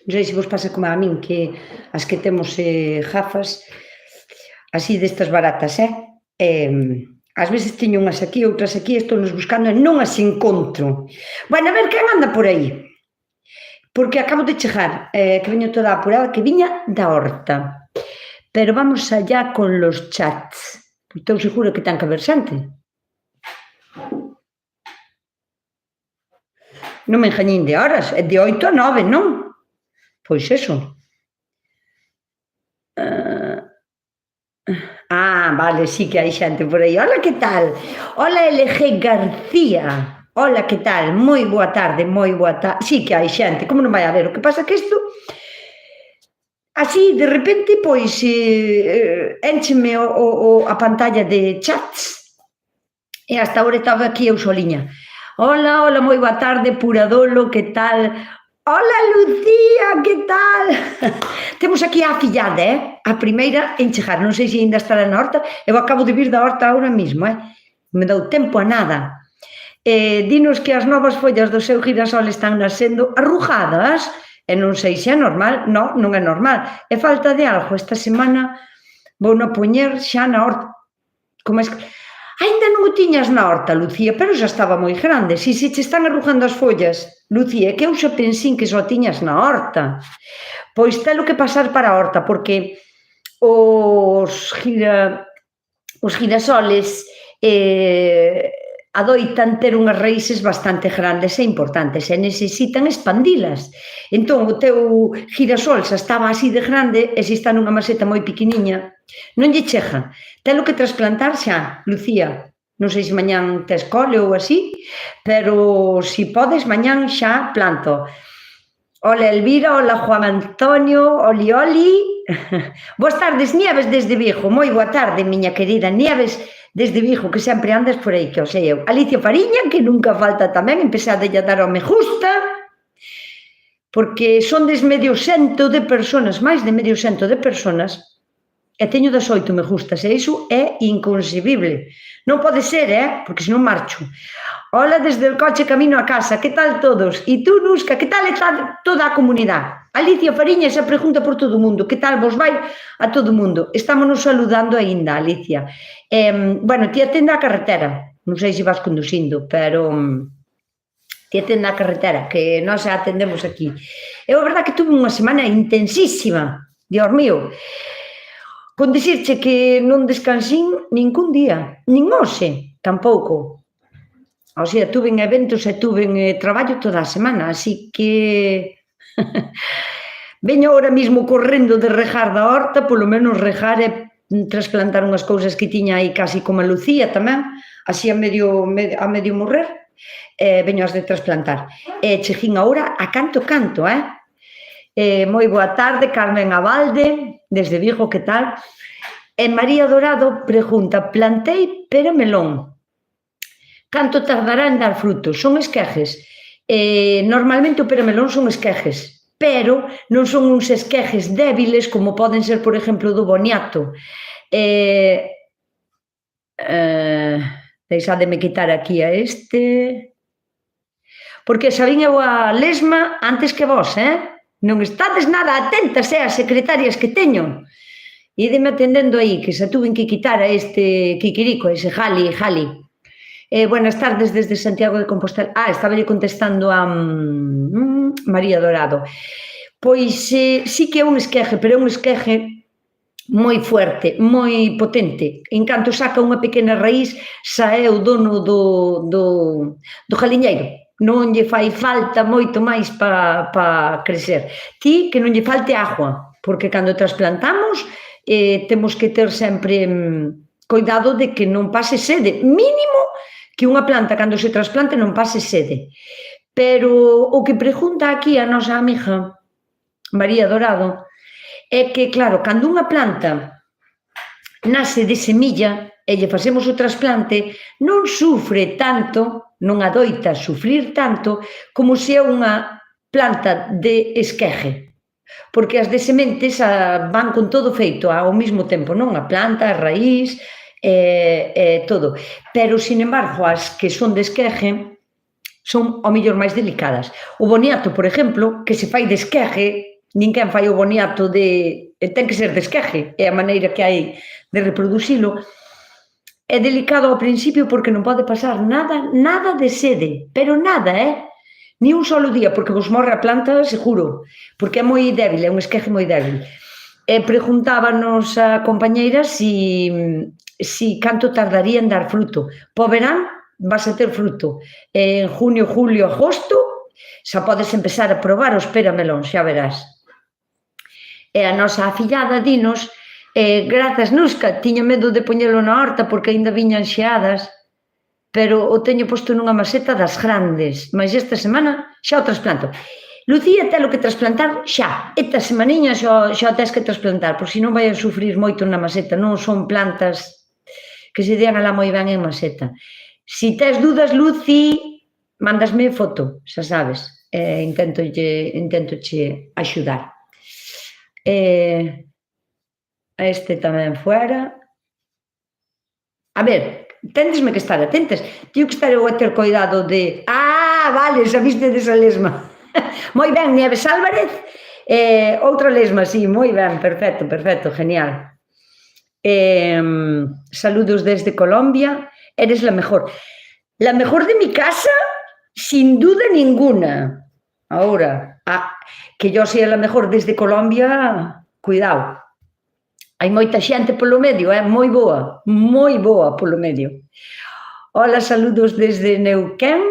Non sei se vos pasa como a min, que as que temos gafas así destas baratas, ás veces teño unhas aquí, outras aquí, estou-nos buscando e non as encontro. Bueno, a ver quen anda por aí, porque acabo de chegar, que veño toda apurada, que viña da horta. Pero vamos allá con los chats. Estou segura que ten que haber xente. Non me engañín de horas, é de 8 a 9, non? Pois eso. Vale, sí que hai xente por aí. Hola, que tal? Hola, LG García. Hola, que tal? Moi boa tarde, moi boa tarde. Sí que hai xente, como non vai haber? O que pasa que isto, así, de repente, pois, éncheme a pantalla de chats e hasta ahora estaba aquí eu soliña. Hola, hola, moi boa tarde, Puradolo, que tal? Hola, Lucía, que tal? Temos aquí a afillada, a primeira en chegar, non sei se ainda estará na horta, eu acabo de vir da horta ahora mismo, me dou tempo a nada. Dinos que as novas follas do seu girasol están nascendo arrugadas, e non sei se é normal, non é normal, é falta de algo. Esta semana vou non poñer xa na horta, como é que... Ainda non o tiñas na horta, Lucía, pero xa estaba moi grande. Si se che están arrugando as follas, Lucía, que eu xa pensín que só tiñas na horta. Pois telo que pasar para a horta, porque os girasoles adoitan ter unhas raíces bastante grandes e importantes e necesitan expandilas. Entón, o teu girasol xa estaba así de grande e se está nunha maceta moi pequeniña, non lle chega. Telo que trasplantar xa, Lucía. Non sei se mañán tes cole ou así, pero se podes, mañán xa planto. Hola, Elvira, hola, Juan Antonio, oli, oli. Boas tardes, Nieves desde Vigo. Moi boa tarde, miña querida Nieves desde Vigo, que sempre andas por aí, que o sei eu. Alicia Fariña, que nunca falta tamén, empezade a dar ao me gusta, porque son des medio cento de personas, máis de medio cento de personas, e teño 18 me gustas, e iso é inconcebible. Non pode ser, porque senón marcho. Hola, desde el coche camino a casa, que tal todos? E tú, Nusca, que tal está toda a comunidade? Alicia Fariña se pregunta por todo o mundo, que tal vos vai a todo o mundo? Estámonos saludando aínda, Alicia. Bueno, ti atende a carretera, non sei se vas conducindo, pero ti atende a carretera, que nós a atendemos aquí. Eu, a verdade, que tuve unha semana intensísima, Dios mío, con dicirche que non descansín ningún día, nin hoxe, tampouco. O sea, tuve eventos e tuve traballo toda a semana, así que veño ahora mismo correndo de regar da horta, polo menos regar e trasplantar unhas cousas que tiña aí casi como a Lucía tamén, así a medio morrer, veño as de trasplantar. E cheguín agora a canto, moi boa tarde, Carmen Abalde, desde Vigo, que tal? E María Dorado pregunta, plantei pera melón. Canto tardará en dar frutos? Son esquejes. Normalmente o peramelón son esquejes, pero non son uns esquejes débiles como poden ser, por exemplo, do boniato. Deixademe quitar aquí a este, porque sabín eu a lesma antes que vos, non estades nada atentas, as secretarias que teño. Ideme atendendo aí, que se tuven que quitar a este Kikirico, ese Jali. Buenas tardes desde Santiago de Compostela. Estaba contestando a María Dorado. Pois sí que é un esqueje, pero é un esqueje moi fuerte, moi potente. En canto saca unha pequena raíz, xa é o dono do jaliñeiro. Non lle fai falta moito máis para crecer. Ti que non lle falte agua, porque cando trasplantamos temos que ter sempre cuidado de que non pase sede. Mínimo que unha planta, cando se trasplante, non pase sede. Pero o que pregunta aquí a nosa amiga María Dorado é que, claro, cando unha planta nace de semilla e lle facemos o trasplante, non sufre tanto, non adoita sufrir tanto, como se é unha planta de esqueje. Porque as de sementes van con todo feito ao mesmo tempo, non? A planta, a raíz, todo. Pero, sin embargo, as que son de esqueje son, ao mellor, máis delicadas. O boniato, por exemplo, que se fai de esqueje, ninguén fai o boniato de... Ten que ser de esqueje, é a maneira que hai de reproducilo. É delicado ao principio porque non pode pasar nada de sede, pero nada, ni un solo día, porque vos morre a planta, seguro, porque é moi débil, é un esqueje moi débil. Preguntábanos a compañeira si canto tardaría en dar fruto. Po verán vas a ter fruto. En junio, julio, agosto, xa podes empezar a probar os peramelóns, xa verás. E a nosa afillada dinos, grazas, Nusca, tiña medo de poñelo na horta porque aínda viñan xeadas, pero o teño posto nunha maceta das grandes, mas esta semana xa o trasplanto. Lucía, telo que trasplantar xa. Esta semaniña xa tens que trasplantar, por si non vai a sufrir moito na maceta. Non son plantas que se dean alá moi ben en maceta. Si tes dúdas, Luci, mándasme foto, xa sabes. Intentoche axudar. Este tamén fuera. A ver, tendesme que estar atentas. Tío que estar eu a ter cuidado de... Vale, xa viste desa lesma. Moi ben, Nieves Álvarez, outra lesma, sí, moi ben, perfecto, genial. Saludos desde Colombia, eres la mejor. La mejor de mi casa, sin duda ninguna. Ahora, que yo sea la mejor desde Colombia, cuidado. Hai moita xente polo medio, moi boa polo medio. Hola, saludos desde Neuquén,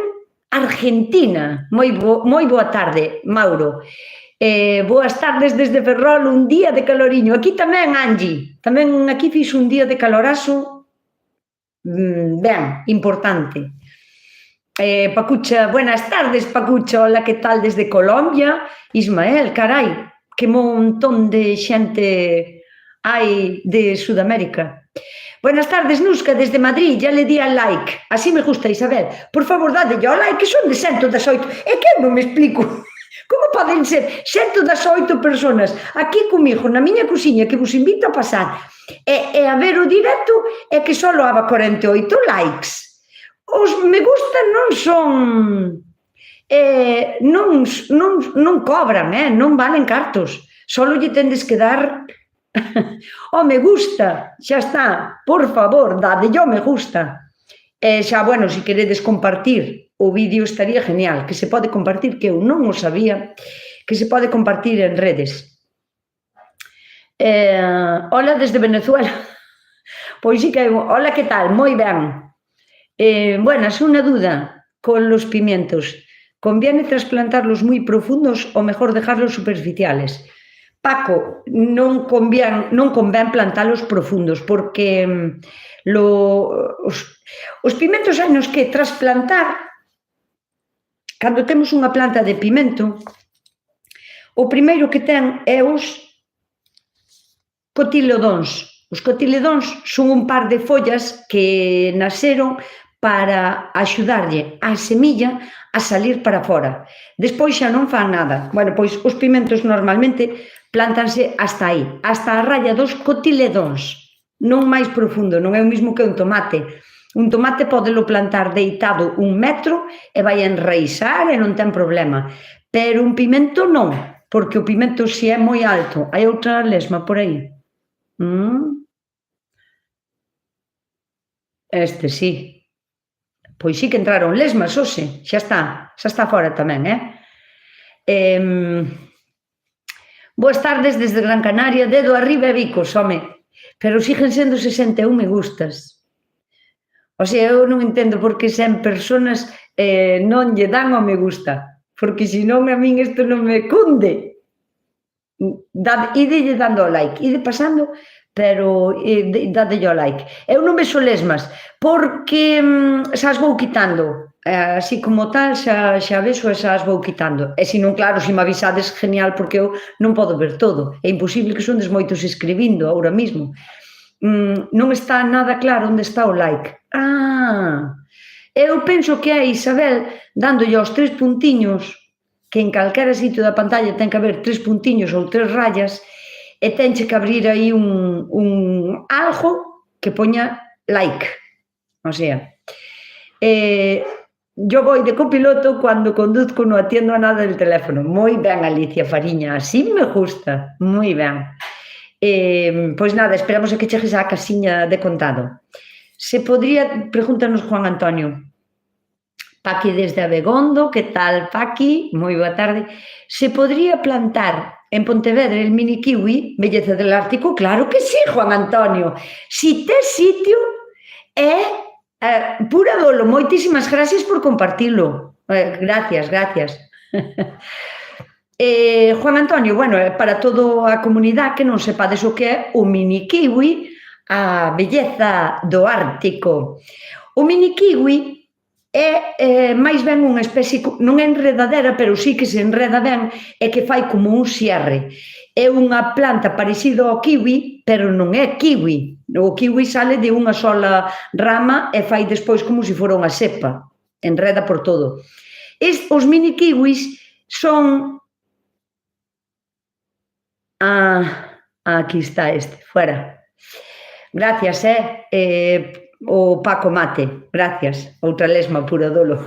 Argentina. Moi boa tarde, Mauro. Boas tardes desde Ferrol, un día de caloriño. Aquí tamén, Angie. Tamén aquí fixo un día de calorazo ben, importante. Pacucha, buenas tardes, Pacucha. Hola, que tal desde Colombia? Ismael, carai, que montón de xente hai de Sudamérica. Buenas tardes, Nusca, desde Madrid, ya le di al like. Así me gusta, Isabel. Por favor, dade yo al like, que son de 118. É que non me explico. Como poden ser 118 personas aquí comigo, na miña cociña, que vos invito a pasar, e a ver o directo, é que só haba 48 likes. Os me gusta non son... non cobran, non valen cartos. Só lle tendes que dar... me gusta, xa está, por favor, dade yo me gusta. Xa, bueno, se queredes compartir o vídeo estaría genial, que se pode compartir, que eu non o sabía, que se pode compartir en redes. Hola desde Venezuela. Pois sí que hai... Hola, que tal? Moi ben. Buenas, unha duda con los pimientos. ¿Conviene trasplantarlos moi profundos ou mejor dejarlos superficiales? Paco, non convén plantalos profundos porque os pimentos hai nos que trasplantar. Cando temos unha planta de pimento, o primeiro que ten é os cotiledóns. Os cotiledóns son un par de follas que naceron para axudarlle a semilla a salir para fora. Despois xa non fan nada. Bueno, pois os pimentos normalmente plántanse hasta aí, hasta a raya dos cotiledóns, non máis profundo, non é o mesmo que un tomate. Un tomate podelo plantar deitado 1 metro e vai enraizar e non ten problema, pero un pimento non, porque o pimento se é moi alto. Hai outra lesma por aí? Este sí. Pois sí que entraron lesmas, hoxe, xa está fora tamén, Boas tardes desde Gran Canaria, dedo arriba e bicos, pero siguen sendo 61 me gustas. O sea, eu non entendo por que 100 personas non lle dan o me gusta, porque senón a min isto non me cunde. Idelle dando o like, ide pasando, pero dadelle o like. Eu non vexo lesmas, porque xa as vou quitando. Así como tal, xa vexo e xa as vou quitando. E se non, claro, se me avisades, genial, porque eu non podo ver todo. É imposible que sondes moitos escribindo ahora mismo. Non está nada claro onde está o like. Eu penso que é Isabel dándolle aos 3 puntiños, que en calquera sitio da pantalla ten que haber 3 puntiños ou 3 rayas, e tenche que abrir aí un algo que poña like. O sea, yo voy de copiloto cuando conduzco, no atiendo a nada del teléfono. Moi ben, Alicia Fariña, así me gusta, moi ben. Pois nada, esperamos a que chegues á casiña de contado. Se podría, pregúntanos Juan Antonio, Paqui desde Abegondo, que tal Paqui? Moi boa tarde. Se podría plantar en Pontevedra el mini kiwi, belleza del Ártico? Claro que sí, Juan Antonio. Si tes sitio, é pura dolo. Moitísimas gracias por compartilo. Gracias. Juan Antonio, bueno, para toda a comunidade que non sepades o que é o mini kiwi, a belleza do Ártico. O mini kiwi é máis ben unha especie, non é enredadera, pero sí que se enreda ben, e que fai como un xerre. É unha planta parecida ao kiwi, pero non é kiwi. O kiwi sale de unha sola rama e fai despois como se fora unha cepa. Enreda por todo. Os mini kiwis son... aquí está este, fuera. Gracias, o Paco Mate, gracias, outra lesma pura dolo.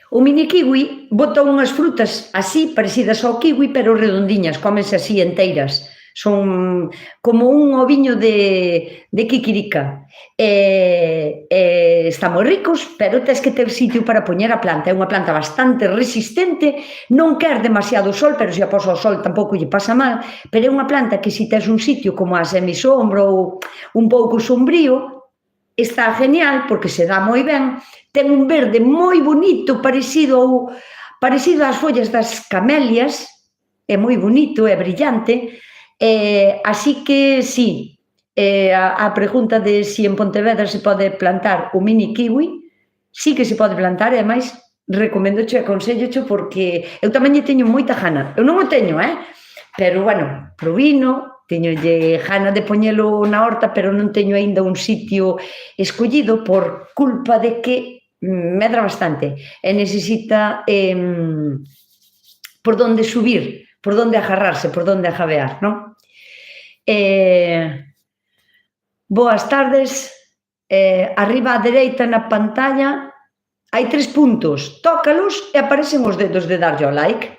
O mini kiwi bota unhas frutas así, parecidas ao kiwi, pero redondiñas, cómense así enteiras. Son como un oviño de kikirica. Están moi ricos, pero tes que ter sitio para poñer a planta. É unha planta bastante resistente, non quer demasiado sol, pero se a posa ao sol tampouco lle pasa mal, pero é unha planta que se tes un sitio como a semisombra ou un pouco sombrío, está genial porque se dá moi ben, ten un verde moi bonito, parecido ás follas das camelias, é moi bonito, é brillante, así que sí, a pregunta de si en Pontevedra se pode plantar o mini kiwi, sí que se pode plantar, e ademais recomendocho e aconsellocho porque eu tamén lle teño moita gana. Eu non o teño, pero, bueno, provino, teñolle gana de poñelo na horta, pero non teño aínda un sitio escollido por culpa de que medra bastante e necesita por donde subir, por donde agarrarse, por donde ajabear, non? Boas tardes. Arriba á dereita na pantalla hai 3 puntos. Tócalos e aparecen os dedos de darlle ao like.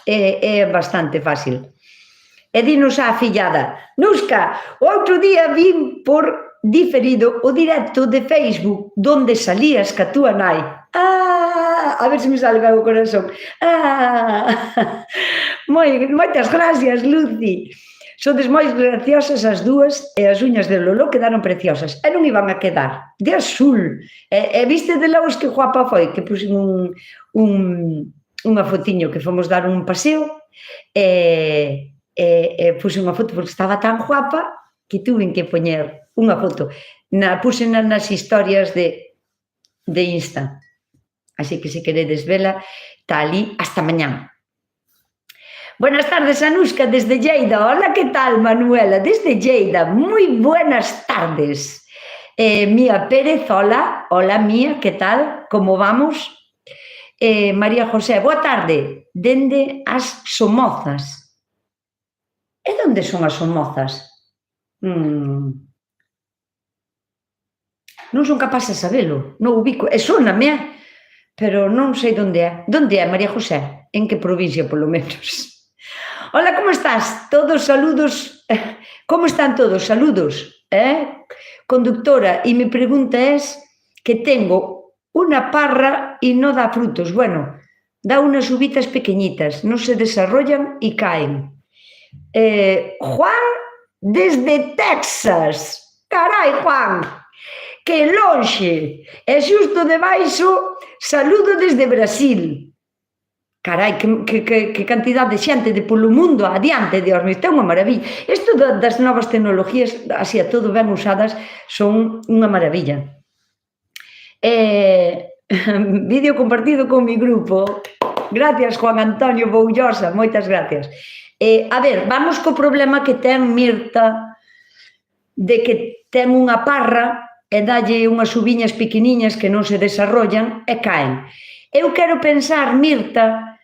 É bastante fácil. E dinos á fillada, Nusca, outro día vin por diferido o directo de Facebook donde salías ca túa nai. A ver se me sale ben o corazón. Moitas gracias, Lucy. Sodes moi graciosas as dúas e as uñas de Lolo quedaron preciosas. E non iban a quedar de azul. E viste de lobos que guapa foi, que puxen unha fotiño que fomos dar un paseo e puse unha foto porque estaba tan guapa que tuve que poñer unha foto. Puse nas historias de Insta. Así que se queredes vela, está ali hasta mañán. Buenas tardes, Anuska, desde Lleida. Hola, ¿qué tal, Manuela? Desde Lleida. Muy buenas tardes. Mía Pérez, hola. Hola, Mía, ¿qué tal? ¿Cómo vamos? María José, boa tarde. Dende as Somozas. E onde son as Somozas? Non son capaz de sabelo. Non ubico. E soname, pero non sei onde é. Onde é, María José? En que provincia, polo menos? Hola, ¿cómo estás? Todos saludos. ¿Cómo están todos? Saludos. Conductora, y mi pregunta es que tengo una parra y no da frutos. Bueno, da unas uvitas pequeñitas, no se desarrollan y caen. Juan, desde Texas. Carai, Juan, que longe. E xusto debaixo, saludo desde Brasil. Carai, que cantidad de xente de polo mundo adiante, Dios mío, é unha maravilla. Isto das novas tecnologías, así a todo ben usadas, son unha maravilla. Vídeo compartido con mi grupo. Gracias, Juan Antonio Boullosa, moitas gracias. A ver, vamos co problema que ten Mirta de que ten unha parra e dalle unhas uviñas pequeniñas que non se desarrollan e caen. Eu quero pensar, Mirta,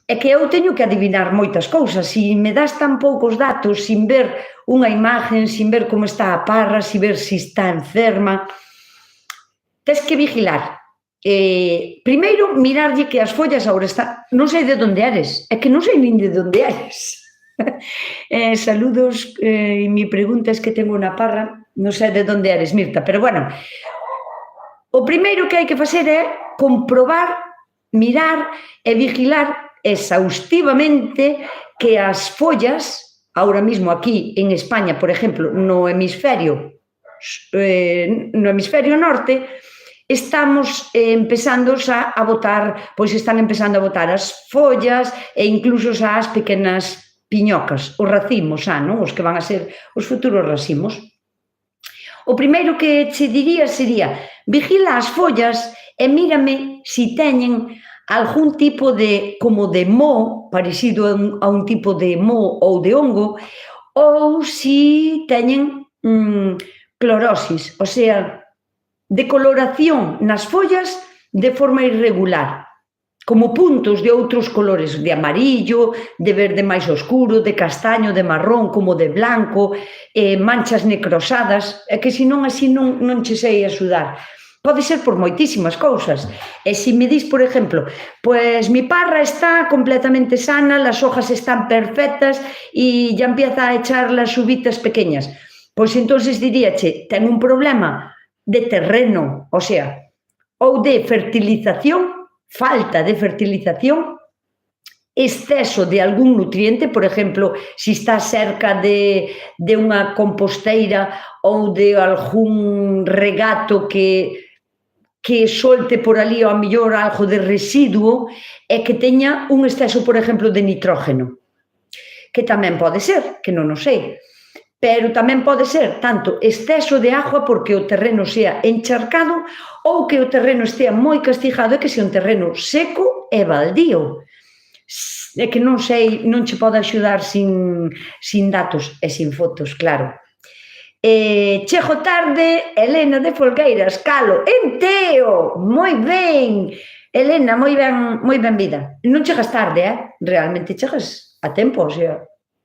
é que eu teño que adivinar moitas cousas. Se me das tan poucos datos, sin ver unha imagen, sin ver como está a parra, sin ver se está enferma, tes que vigilar. Primeiro, mirarlle que as follas agora están... Non sei de onde eres, é que non sei nin de onde eres. Saludos, e mi pregunta es que tengo unha parra, non sei de onde eres, Mirta, pero bueno, o primeiro que hai que facer é comprobar, mirar e vigilar exhaustivamente que as follas, ahora mismo aquí en España, por exemplo, no hemisferio norte, estamos empezando xa a botar, pois están empezando a botar as follas e incluso xa as pequenas piñocas, os racimos xa, non? Os que van a ser os futuros racimos. O primeiro que che diría sería, vigila as follas e mírame se teñen algún tipo de, como de moho, parecido a un tipo de moho ou de hongo, ou se teñen clorosis, o sea, decoloración nas follas de forma irregular, como puntos de outros colores, de amarillo, de verde máis oscuro, de castaño, de marrón, como de blanco, manchas necrosadas, é que senón así non che sei axudar. Pode ser por moitísimas cousas. E se me dis, por exemplo, pois mi parra está completamente sana, las hojas están perfectas e ya empieza a echar las uvitas pequeñas, pois entonces diríache, ten un problema de terreno, o sea, ou de fertilización, falta de fertilización, exceso de algún nutriente, por exemplo, se está cerca de unha composteira ou de algún regato que solte por ali ao mellor algo de residuo e que teña un exceso, por exemplo, de nitrógeno, que tamén pode ser, que non o sei, pero tamén pode ser tanto exceso de agua porque o terreno sea encharcado ou que o terreno estea moi castigado e que sea un terreno seco e baldío. É que non sei, non che podo axudar sin datos e sin fotos, claro. Chego tarde, Elena de Folgueiras, calo, enteo, moi ben, Elena, moi ben vida. Non chegas tarde, realmente chegas a tempo, o sea,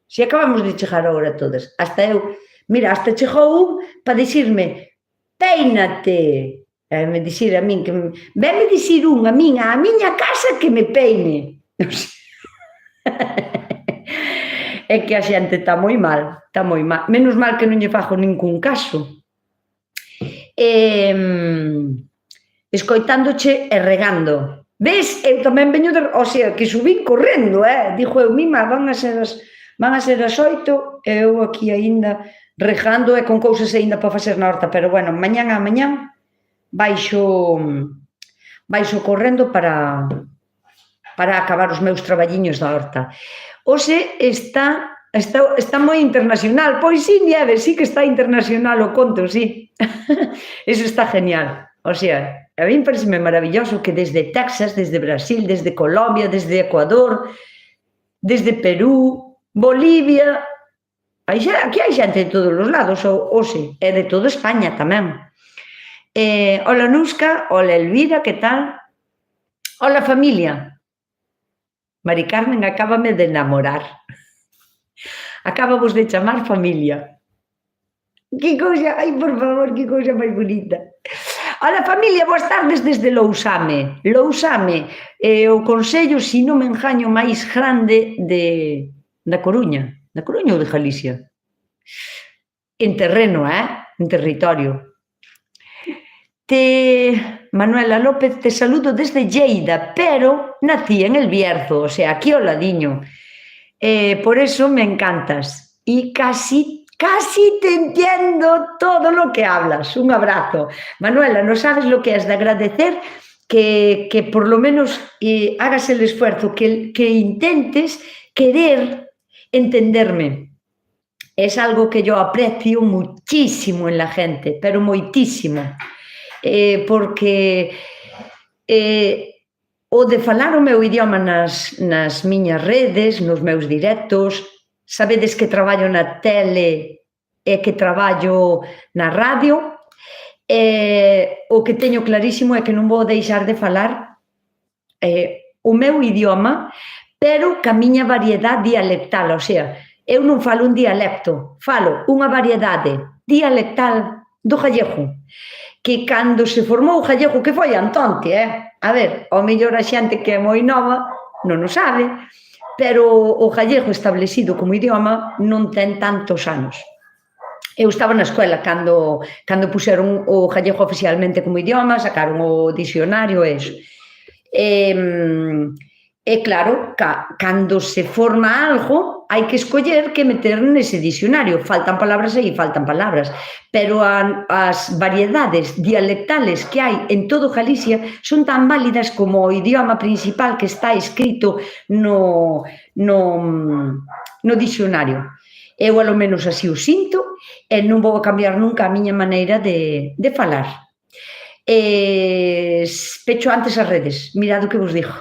se acabamos de chegar agora todas, hasta eu, mira, hasta chegou un para dicirme, peínate, me dicir a min, venme dicir un a miña casa que me peine. É que a xente está moi mal, menos mal que non lle fago ningún caso. Escoitándoche e regando. Ves, eu tamén veño o sea, que subín correndo, dixo eu, mima, van a ser as 8, e eu aquí aínda regando e con cousas aínda para facer na horta, pero bueno, mañán baixo correndo para acabar os meus traballiños da horta. Hoxe está moi internacional, pois sí, Nieves, sí que está internacional o conto, sí. Eso está genial, o sea, a mí pareceme maravilloso que desde Texas, desde Brasil, desde Colombia, desde Ecuador, desde Perú, Bolivia, aquí hai xente de todos os lados, hoxe, e de toda España tamén. Hola, Nusca, hola, Elvira, que tal? Hola, familia. Mari Carmen acábame de enamorar. Acabamos de chamar familia. Que cousa, ai, por favor, que cousa máis bonita. Hola, familia, boas tardes desde Lousame. Lousame é o concello, se non me engaño, máis grande da Coruña ou de Galicia? En terreno, en territorio. Manuela López, te saludo desde Lleida, pero nací en El Bierzo, o sea, aquí ao ladiño. Por eso me encantas. Y casi te entiendo todo lo que hablas. Un abrazo. Manuela, no sabes lo que es de agradecer que por lo menos hagas el esfuerzo, que intentes querer entenderme. Es algo que yo aprecio muchísimo en la gente, pero moitísimo. Porque o de falar o meu idioma nas miñas redes, nos meus directos, sabedes que traballo na tele e que traballo na radio, o que teño clarísimo é que non vou deixar de falar o meu idioma, pero ca miña variedade dialectal, o sea, eu non falo un dialecto, falo unha variedade dialectal do gallego. que cando se formou o gallego, que foi Antonte, a ver, ao mellor a xente que é moi nova non o sabe, pero o gallego establecido como idioma non ten tantos anos. Eu estaba na escola cando puxeron o gallego oficialmente como idioma, sacaron o dicionario e iso. E claro, cando se forma algo, hai que escoller que meter nese dicionario. Faltan palabras aí, faltan palabras. Pero as variedades dialectales que hai en todo Galicia son tan válidas como o idioma principal que está escrito no dicionario. Eu, alo menos, así o sinto, e non vou cambiar nunca a miña maneira de falar. Pecho antes as redes, mirad o que vos digo.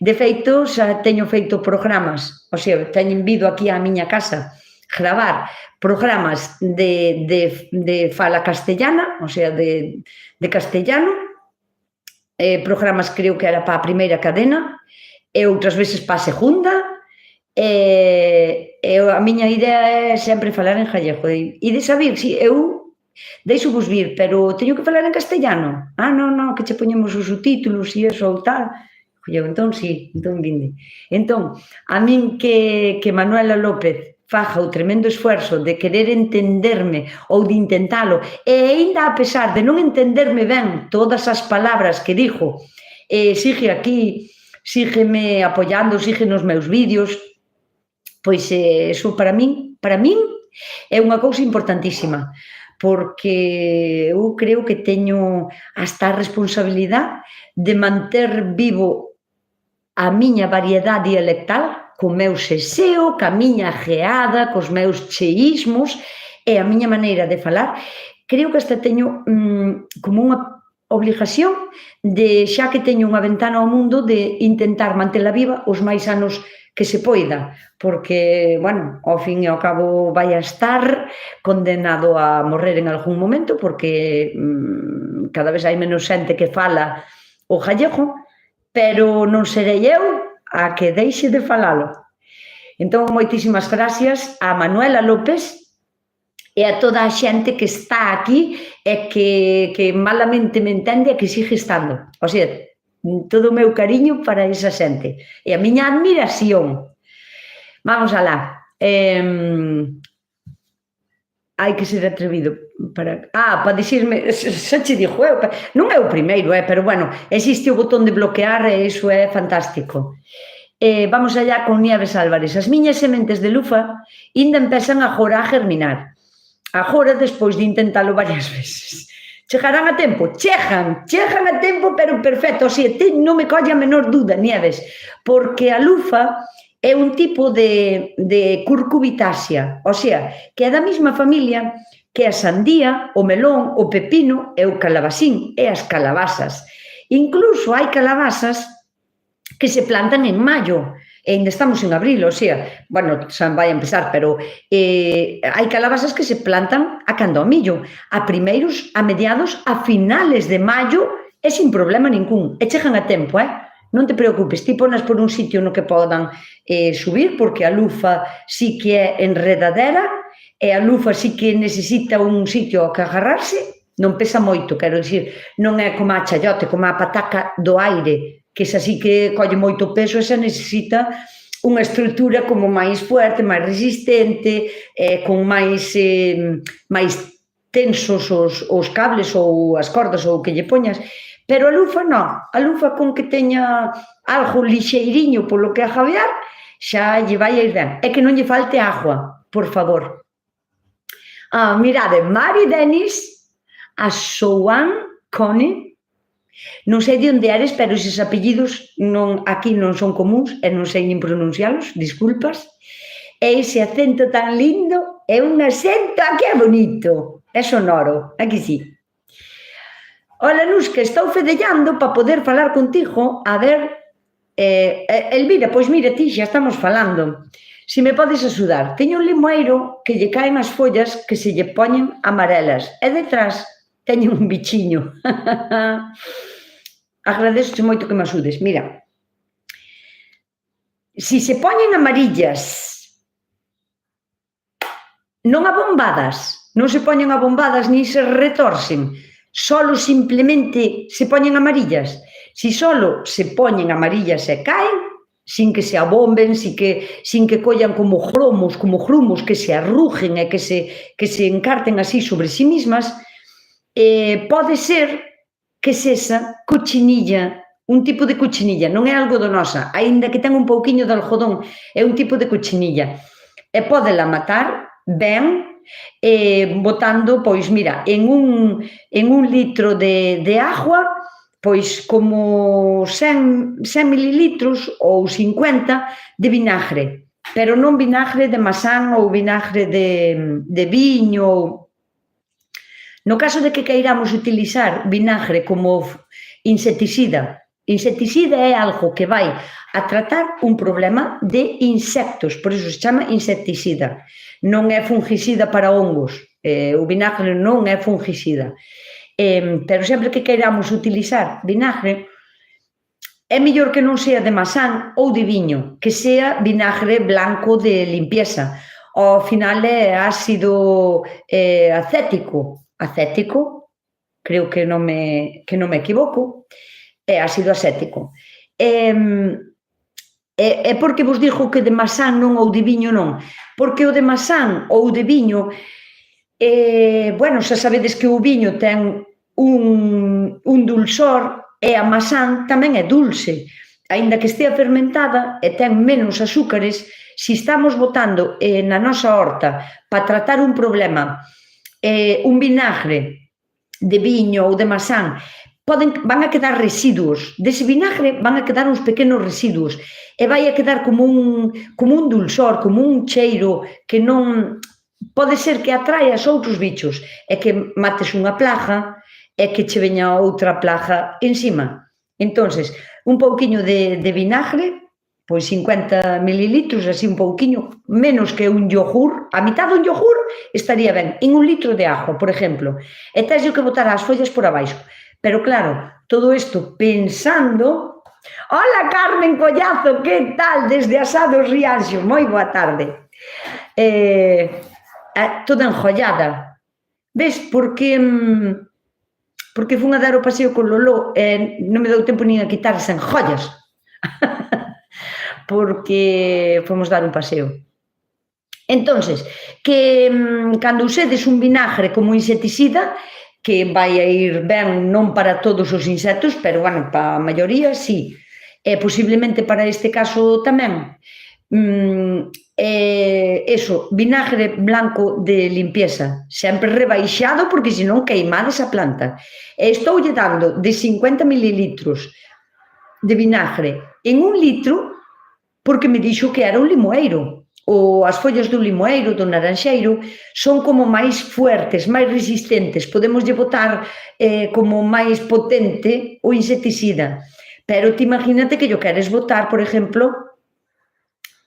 De feito, xa teño feito programas, o sea, teñen vido aquí á miña casa gravar programas de fala castellana, o sea, de castellano, programas creo que era para a primeira cadena, e outras veces para a segunda, a miña idea é sempre falar en gallego. E de saber, si eu deixo vos vir, pero teño que falar en castellano. Non, que che poñemos os subtítulos e eso ou tal. Entón, sí, entón vinde. Entón, a min que Manuela López faja o tremendo esfuerzo de querer entenderme ou de intentalo, e aínda a pesar de non entenderme ben todas as palabras que dixo, sigue aquí, sígueme apoiando, sigue nos meus vídeos, pois eso para min é unha cousa importantísima, porque eu creo que teño hasta a responsabilidade de manter vivo a miña variedade dialectal, co meu seseo, ca miña geada, cos meus cheísmos e a miña maneira de falar. Creo que hasta teño como unha obligación de, xa que teño unha ventana ao mundo, de intentar mantela viva os máis anos que se poida, porque, bueno, ao fin e ao cabo vai a estar condenado a morrer en algún momento, porque cada vez hai menos xente que fala o gallego, pero non serei eu a que deixe de falalo. Entón, moitísimas gracias a Manuela López e a toda a xente que está aquí e que malamente me entende e que sigue estando. O sea, todo o meu cariño para esa xente e a miña admiración. Vamos alá. Hai que ser atrevido para dicirme, xa che dixo eu, non é o primeiro, pero bueno, existe o botón de bloquear e iso é fantástico. Vamos allá con Nieves Álvarez. As miñas sementes de lufa ainda empezan agora a germinar. Agora, despois de intentalo varias veces. Chegarán a tempo? Chegan a tempo, pero perfecto. O sea, non me colle a menor duda, Nieves, porque a lufa é un tipo de curcubitácea, o sea, que é da mesma familia que a sandía, o melón, o pepino e o calabasín, e as calabazas. Incluso hai calabazas que se plantan en maio, e ainda estamos en abril, o sea, bueno, xa vai a empezar, pero hai calabazas que se plantan a cando ao millo, a mediados, a finales de maio, e sin problema ningún, e chegan a tempo, non te preocupes, ti ponas por un sitio no que podan subir, porque a lufa sí que é enredadera, e a lufa sí que necesita un sitio ao que agarrarse, non pesa moito, quero dicir, non é como a chayote, como a pataca do aire, que xa sí que colle moito peso e xa necesita unha estrutura como máis fuerte, máis resistente, con máis tensos os cables ou as cordas ou o que lle poñas, pero a lufa non, a lufa con que teña algo lixeiriño polo que ajabear, xa lle vai a ir ben, e que non lle falte agua, por favor. Mirade, Mari Denis, a Souan Cone, non sei de onde eres, pero eses apellidos aquí non son comuns e non sei nin pronuncialos, disculpas. E ese acento tan lindo é un acento que é bonito, é sonoro, aquí sí. Hola, Luz, que estou fedellando para poder falar contigo, a ver, Elvira, pois mira, ti xa estamos falando. Se me podes axudar, teño un limoeiro que lle caen as follas que se lle poñen amarelas e detrás teño un bichiño. Agradezo moito que me axudes. Mira, se se poñen amarillas, non abombadas, non se poñen abombadas ni se retorcen, solo simplemente se poñen amarillas. Si solo se poñen amarillas e caen, sin que se abomben, sin que collan como grumos que se arrugen e que se encarten así sobre sí mismas, pode ser que sexa cochinilla, un tipo de cochinilla, non é algo donosa, aínda que ten un pouquiño de algodón, é un tipo de cochinilla. E pódela matar ben, botando, pois mira, en un litro de agua, pois como 100 mililitros ou 50 de vinagre, pero non vinagre de masán ou vinagre de viño. No caso de que queiramos utilizar vinagre como insecticida é algo que vai a tratar un problema de insectos, por iso se chama insecticida. Non é fungicida para hongos, o vinagre non é fungicida. Pero sempre que queiramos utilizar vinagre, é mellor que non sea de masán ou de viño, que sea vinagre blanco de limpieza. Ao final é ácido acético, creo que non me equivoco, é ácido acético. É porque vos digo que de masán non ou de viño non, porque o de masán ou de viño, bueno, xa sabedes que o viño ten un dulzor e a masán tamén é dulce, aínda que estea fermentada e ten menos azúcares. Se estamos botando na nosa horta para tratar un problema un vinagre de viño ou de masán, van a quedar residuos. Dese vinagre van a quedar uns pequenos residuos e vai a quedar como un dulzor, como un cheiro que non... Pode ser que atraia os outros bichos e que mates unha plaga e que che veña outra plaga encima. Entonces, un pouquiño de vinagre, pois 50 mililitros, así un pouquiño, menos que un yogur, a mitad dun yogur estaría ben, en un litro de agua, por exemplo, e tens que botar as follas por abaixo. Pero claro, todo isto pensando... Hola, Carmen Collazo, que tal? Desde Asados Rianxo, moi boa tarde. Toda enjollada. Ves, porque fun a dar o paseo con Lolo e non me deu tempo nin a quitar as enjollas. Porque fomos dar un paseo. Entonces, que cando usedes un vinagre como insecticida, que vai a ir ben non para todos os insectos, pero, bueno, para a maioría, sí. E posiblemente para este caso tamén. Vinagre blanco de limpieza, sempre rebaixado, porque senón queimades a planta. E estoulle dando de 50 mililitros de vinagre en un litro, porque me dixo que era un limoeiro. As follas do limoeiro, do naranxeiro, son como máis fuertes, máis resistentes. Podemoslle botar como máis potente o insecticida. Pero ti imagínate que yo queres botar, por exemplo,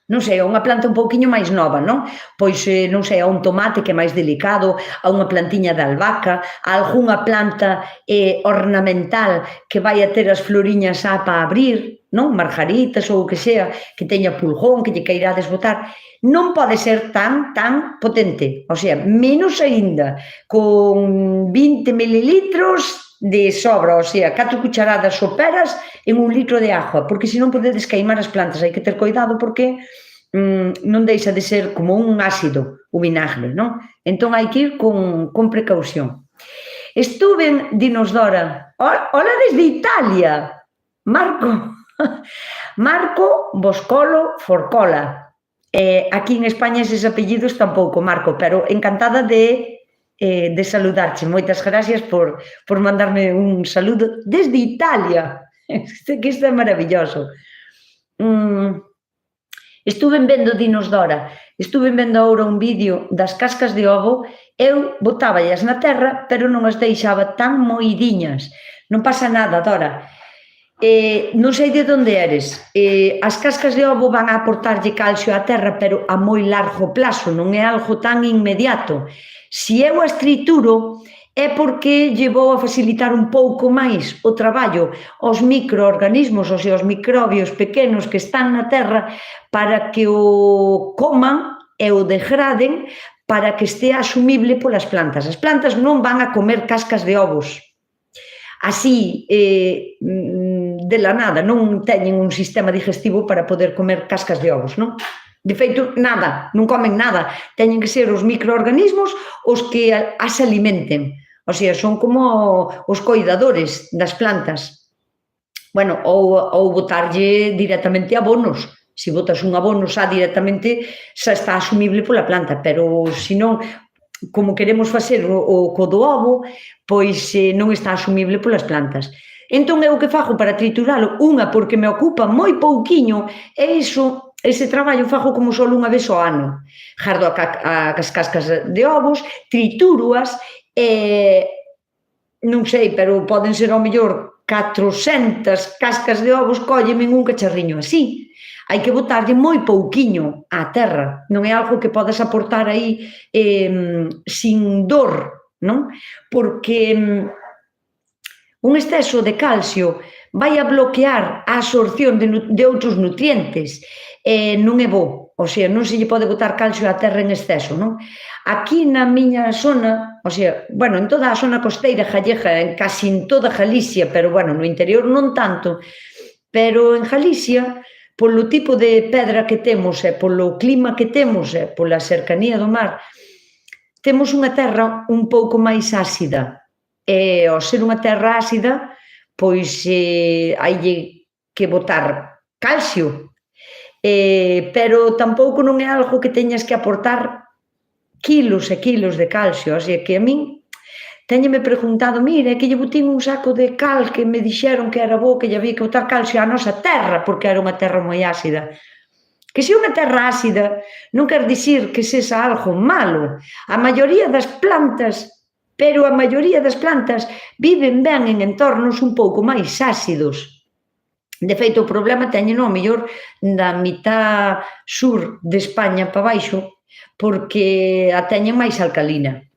non sei, a unha planta un pouquiño máis nova, non? Pois, non sei, a un tomate que é máis delicado, a unha plantiña de albahaca, a algunha planta ornamental que vai a ter as floriñas para abrir, non? Margaritas ou o que sea, que teña pulgón, que lle queirades botar. Non pode ser tan potente, o sea, menos aínda, con 20 mililitros de sobra, o sea, 4 cucharadas soperas en un litro de agua, porque senón podedes queimar as plantas. Hai que ter cuidado porque non deixa de ser como un ácido o vinagre, non? Entón hai que ir con precaución. Estuve, dinos Dora, hola desde Italia, Marco Boscolo Forcola. Aquí en España eses apellidos tampouco, Marco, pero encantada de saludarche. Moitas gracias por mandarme un saludo desde Italia. Que isto é maravilloso. Estuve vendo, dinos Dora, estuve vendo agora un vídeo das cascas de ovo. Eu botáballas na terra, pero non as deixaba tan moidiñas. Non pasa nada, Dora. Non sei de onde eres. As cascas de ovo van a aportarlle calcio á terra, pero a moi largo plazo, non é algo tan inmediato. Se eu as trituro, é porque lle vou a facilitar un pouco máis o traballo aos microorganismos, ou sea, aos microbios pequenos que están na terra, para que o coman e o degraden para que estea asumible polas plantas. As plantas non van a comer cascas de ovos, así de la nada, non teñen un sistema digestivo para poder comer cascas de ovos, non? De feito, nada, non comen nada. Teñen que ser os microorganismos os que as alimenten. O sea, son como os coidadores das plantas. Bueno, ou botarlle directamente abonos. Se botas un abono xa directamente, xa está asumible pola planta, pero se non, como queremos facer o co do ovo, pois non está asumible polas plantas. Entón, eu que fago para trituralo? Unha, porque me ocupa moi pouquiño, e iso, ese traballo fago como só unha vez ao ano. Jardo as cascas de ovos, tritúroas, e non sei, pero poden ser ao mellor 400 cascas de ovos, cólleme un cacharriño así. Hai que botarlle moi pouquiño á terra, non é algo que podes aportar aí sin dor, non? Porque un exceso de calcio vai a bloquear a absorción de outros nutrientes, non é bo, o sea, non se lle pode botar calcio á terra en exceso, non? Aquí na miña zona, o sea, bueno, en toda a zona costeira gallega, en casi en toda Galicia, pero bueno, no interior non tanto, pero en Galicia, polo tipo de pedra que temos e polo clima que temos e pola cercanía do mar, temos unha terra un pouco máis ácida. E ao ser unha terra ácida, pois hai que botar calcio, pero tampouco non é algo que teñas que aportar quilos e quilos de calcio, así que a min teñeme preguntado, mira, que lle botín un saco de cal que me dixeron que era bo, que lle había que botar calcio á nosa terra, porque era unha terra moi ácida. Que se unha terra ácida non quer dicir que sexa algo malo. A maioría das plantas, pero a maioría das plantas viven ben en entornos un pouco máis ácidos. De feito, o problema teñen ao mellor da mitad sur de España para baixo, porque a teñen máis alcalina.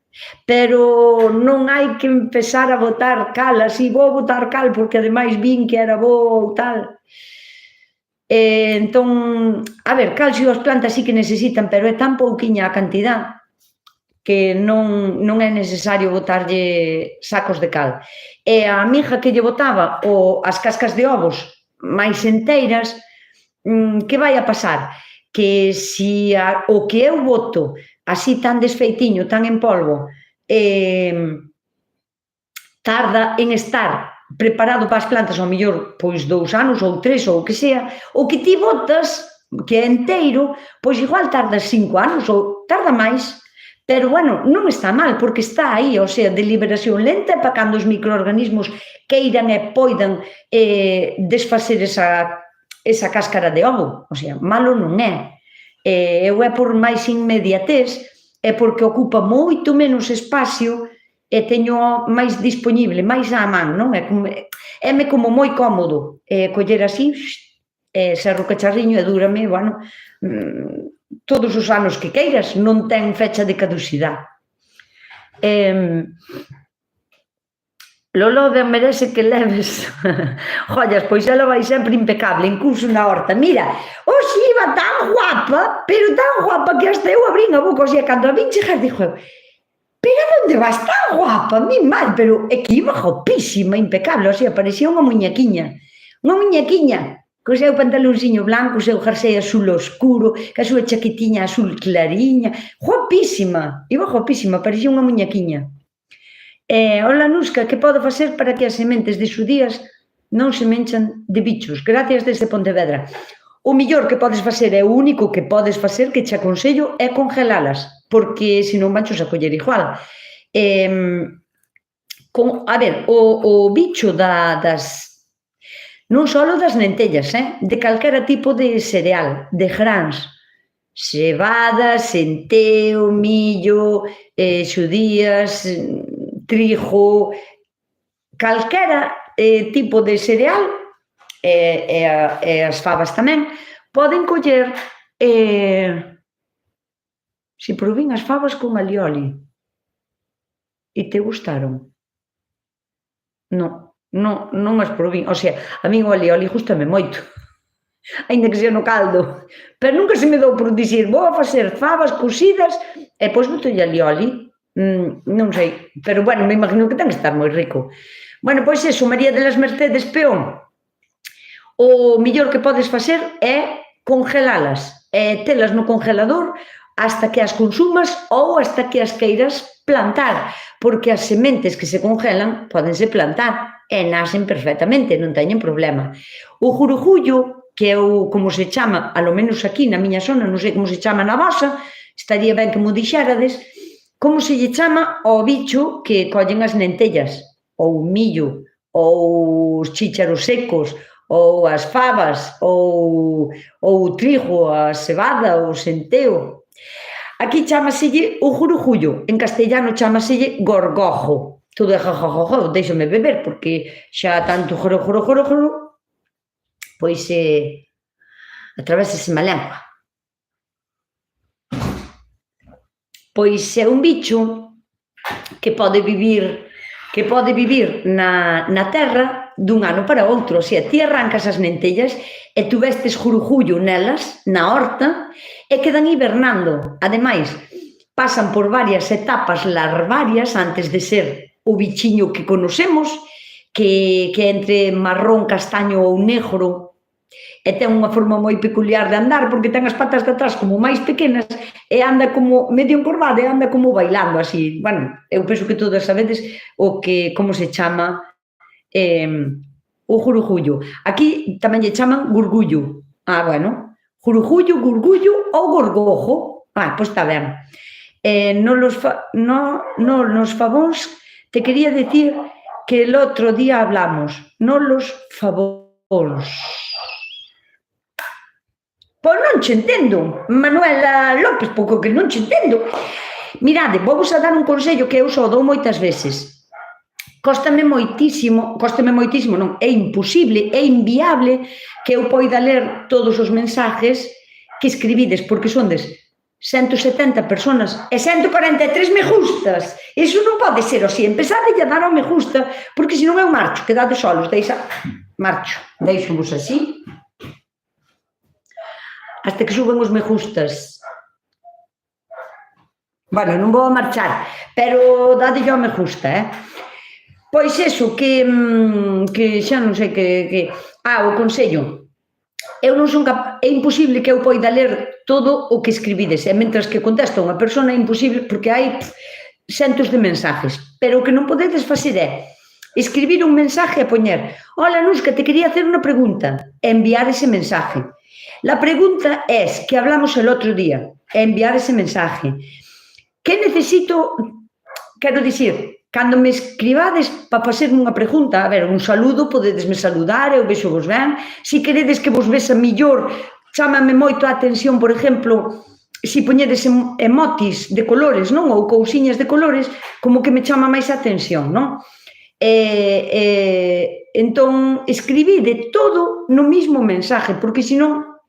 Pero non hai que empezar a botar cal, así, vou botar cal porque ademais vin que era bo ou tal. Entón, a ver, calcio as plantas sí que necesitan, pero é tan pouquiña a cantidad que non é necesario botarlle sacos de cal. E a amiga que lle botaba as cascas de ovos máis enteiras, que vai a pasar? Que se o que eu boto así tan desfeitiño, tan en polvo, tarda en estar preparado para as plantas ao mellor pois 2 anos ou 3 ou o que sea, o que ti botas, que é enteiro, pois igual tarda 5 anos ou tarda máis, pero bueno, non está mal, porque está aí, o sea, de liberación lenta para cando os microorganismos queiran e poidan desfacer esa cáscara de ovo, o sea, malo non é. Eu é por máis inmediatez, é porque ocupa moito menos espacio e teño máis dispoñible, máis á man, non? Éme como moi cómodo coller así, serro o cacharriño e dúrame, bueno, todos os anos que queiras, non ten fecha de caducidade. Lolo merece que leves joyas, pois ela vai sempre impecable, incluso na horta. Mira, hoxe iba tan guapa, pero tan guapa que hasta eu abrín a boca, o sea, cando a vin chegar, dixo eu, pero onde vas tan guapa, mi mal, pero é que iba guapísima, impecable, o sea, parecía unha muñequiña, co seu pantalónxiño blanco, o seu jersey azul oscuro, que a súa chaquetiña azul clariña, guapísima, iba guapísima, parecía unha muñequiña. Hola, Nusca, que podo facer para que as sementes de xudías non se menchan de bichos? Gracias desde Pontevedra. O mellor que podes facer é o único que podes facer, que che aconsello, é congelalas, porque senón vanchos a coller igual. A ver, o bicho das, non só das lentellas, de calquera tipo de cereal, de grans, cebada, centeo, millo, xudías, trigo, calquera tipo de cereal, e as fabas tamén, poden coller, se probín as fabas con alioli, e te gustaron? Non as probín, o sea, a min o alioli gustame moito, ainda que sea no caldo, pero nunca se me dou por dicir, vou a facer fabas cocidas, e pois botolle alioli, non sei, pero bueno, me imagino que ten que estar moi rico. Bueno, pois eso, María de las Mercedes Peón, o mellor que podes facer é congelalas, telas no congelador hasta que as consumas ou hasta que as queiras plantar, porque as sementes que se congelan pódense plantar e nacen perfectamente, non teñen problema. O jurujullo, que é o, como se chama, alo menos aquí na miña zona, non sei como se chama na vosa, estaría ben que mo dixérades, como se lle chama ao bicho que collen as lentellas, ou o millo, ou os chícharos secos, ou as fabas, ou o trigo, a cebada, o centeo. Aquí chámaselle o jurujullo, en castellano chámaselle gorgojo. Todo é jojojojo, déixame beber, porque xa tanto joro, pois atravésaseme a lengua. Pois é un bicho que pode vivir na terra dun ano para outro. O sea, ti arrancas as lentellas e tu vestes jurujullo nelas, na horta, e quedan hibernando. Ademais, pasan por varias etapas larvarias antes de ser o bichiño que conocemos, que é entre marrón, castaño ou negro, e ten unha forma moi peculiar de andar, porque ten as patas de atrás como máis pequenas, e anda como medio encorvado, e anda como bailando así. Bueno, eu penso que todas sabedes o que, como se chama o jurujullo. Aquí tamén lle chaman gurgullo. Bueno, jurujullo, gurgullo ou gorgojo. Pois está ben. Nos favóns te quería decir que el outro día hablamos, non los favóns. Pois non che entendo, Manuela López, pouco que non che entendo. Mirade, vou vos a dar un consello que eu só dou moitas veces. Cóstame moitísimo, non, é imposible, é inviable que eu poida ler todos os mensajes que escribides, porque sondes 170 personas e 143 me gustas. Iso non pode ser así. Empezade a dar ao me gusta, porque senón eu marcho, quedade solos, marcho, deixo-vos así, hasta que suben os me gustas. Bueno, non vou a marchar, pero dadelle ao me gusta, Pois eso, que xa non sei que... o consello. Eu non son capaz... É imposible que eu poida ler todo o que escribides, e mentras que contesta unha persona é imposible, porque hai centos de mensajes. Pero o que non podedes facer é escribir un mensaje e poñer: hola, Nusca, te quería hacer unha pregunta, e enviar ese mensaje. La pregunta es, que hablamos el otro día, enviar ese mensaje. Que necesito, quero dicir, cando me escribades para facerme unha pregunta, a ver, un saludo, podedesme saludar, eu vexo vos ben, se queredes que vos vexa millor, chámame moito a atención, por exemplo, se poñedes emotis de colores, non? Ou cousiñas de colores, como que me chama máis a atención, non? Entón, escribide todo no mismo mensaje, porque senón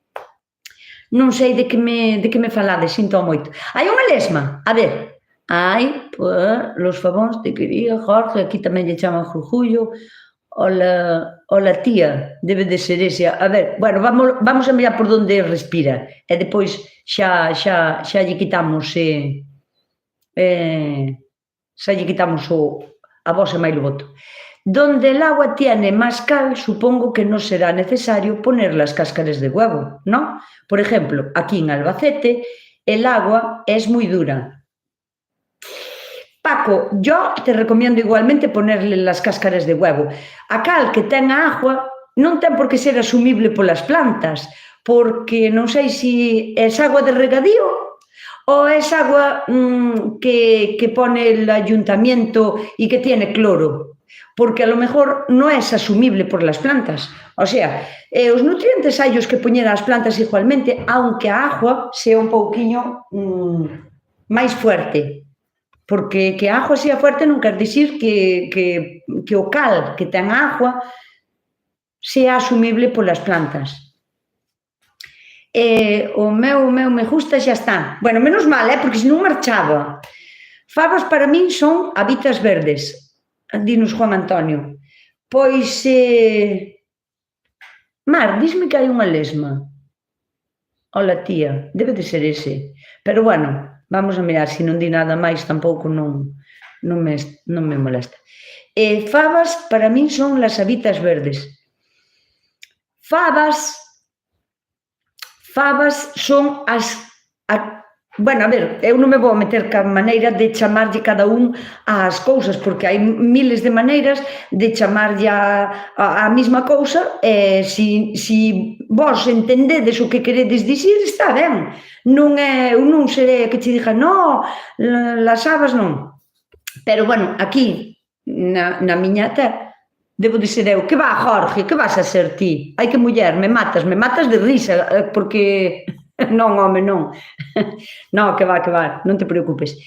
non sei de que me falades, sinto moito. Hai unha lesma, a ver, pues, los favóns te quería, Jorge, aquí tamén lle chaman jurujullo, hola tía, debe de ser ese. A ver, bueno, vamos a mirar por donde respira, e depois xa lle quitamos a voz e máis voto. Donde el agua tiene más cal, supongo que no será necesario poner las cáscaras de huevo, ¿no? Por ejemplo, aquí en Albacete, el agua es muy dura. Paco, yo te recomiendo igualmente ponerle las cáscaras de huevo. A cal que ten a agua non ten por que ser asumible polas plantas, porque non sei se é agua de regadío o es agua que pone el ayuntamiento y que tiene cloro, porque a lo mejor no es asumible por las plantas. O sea, os nutrientes hai os que poñer as plantas igualmente, aunque a agua sea un pouquiño máis fuerte, porque que a agua sea fuerte non quer dicir que o cal que ten a agua sea asumible polas plantas. O meu me gusta xa está. Bueno, menos mal, porque senón marchaba. Fabas para min son habitas verdes, dinos Juan Antonio. Pois, Mar, dísme que hai unha lesma. Hola, tía, debe de ser ese. Pero bueno, vamos a mirar, se non di nada máis, tampouco non non me molesta. Fabas, para min, son las habitas verdes. Fabas son as... Bueno, a ver, eu non me vou meter ca maneira de chamarlle cada un ás cousas, porque hai miles de maneiras de chamarlle a mesma cousa, e se vos entendedes o que queredes dicir, está ben. Eu non serei que che diga, no, las habas non. Pero, bueno, aquí, na miña terra, debo de ser eu. Que va, Jorge, que vas a ser ti? Ai, que muller, me matas de risa, porque... Non, home, non. Non, que va, non te preocupes.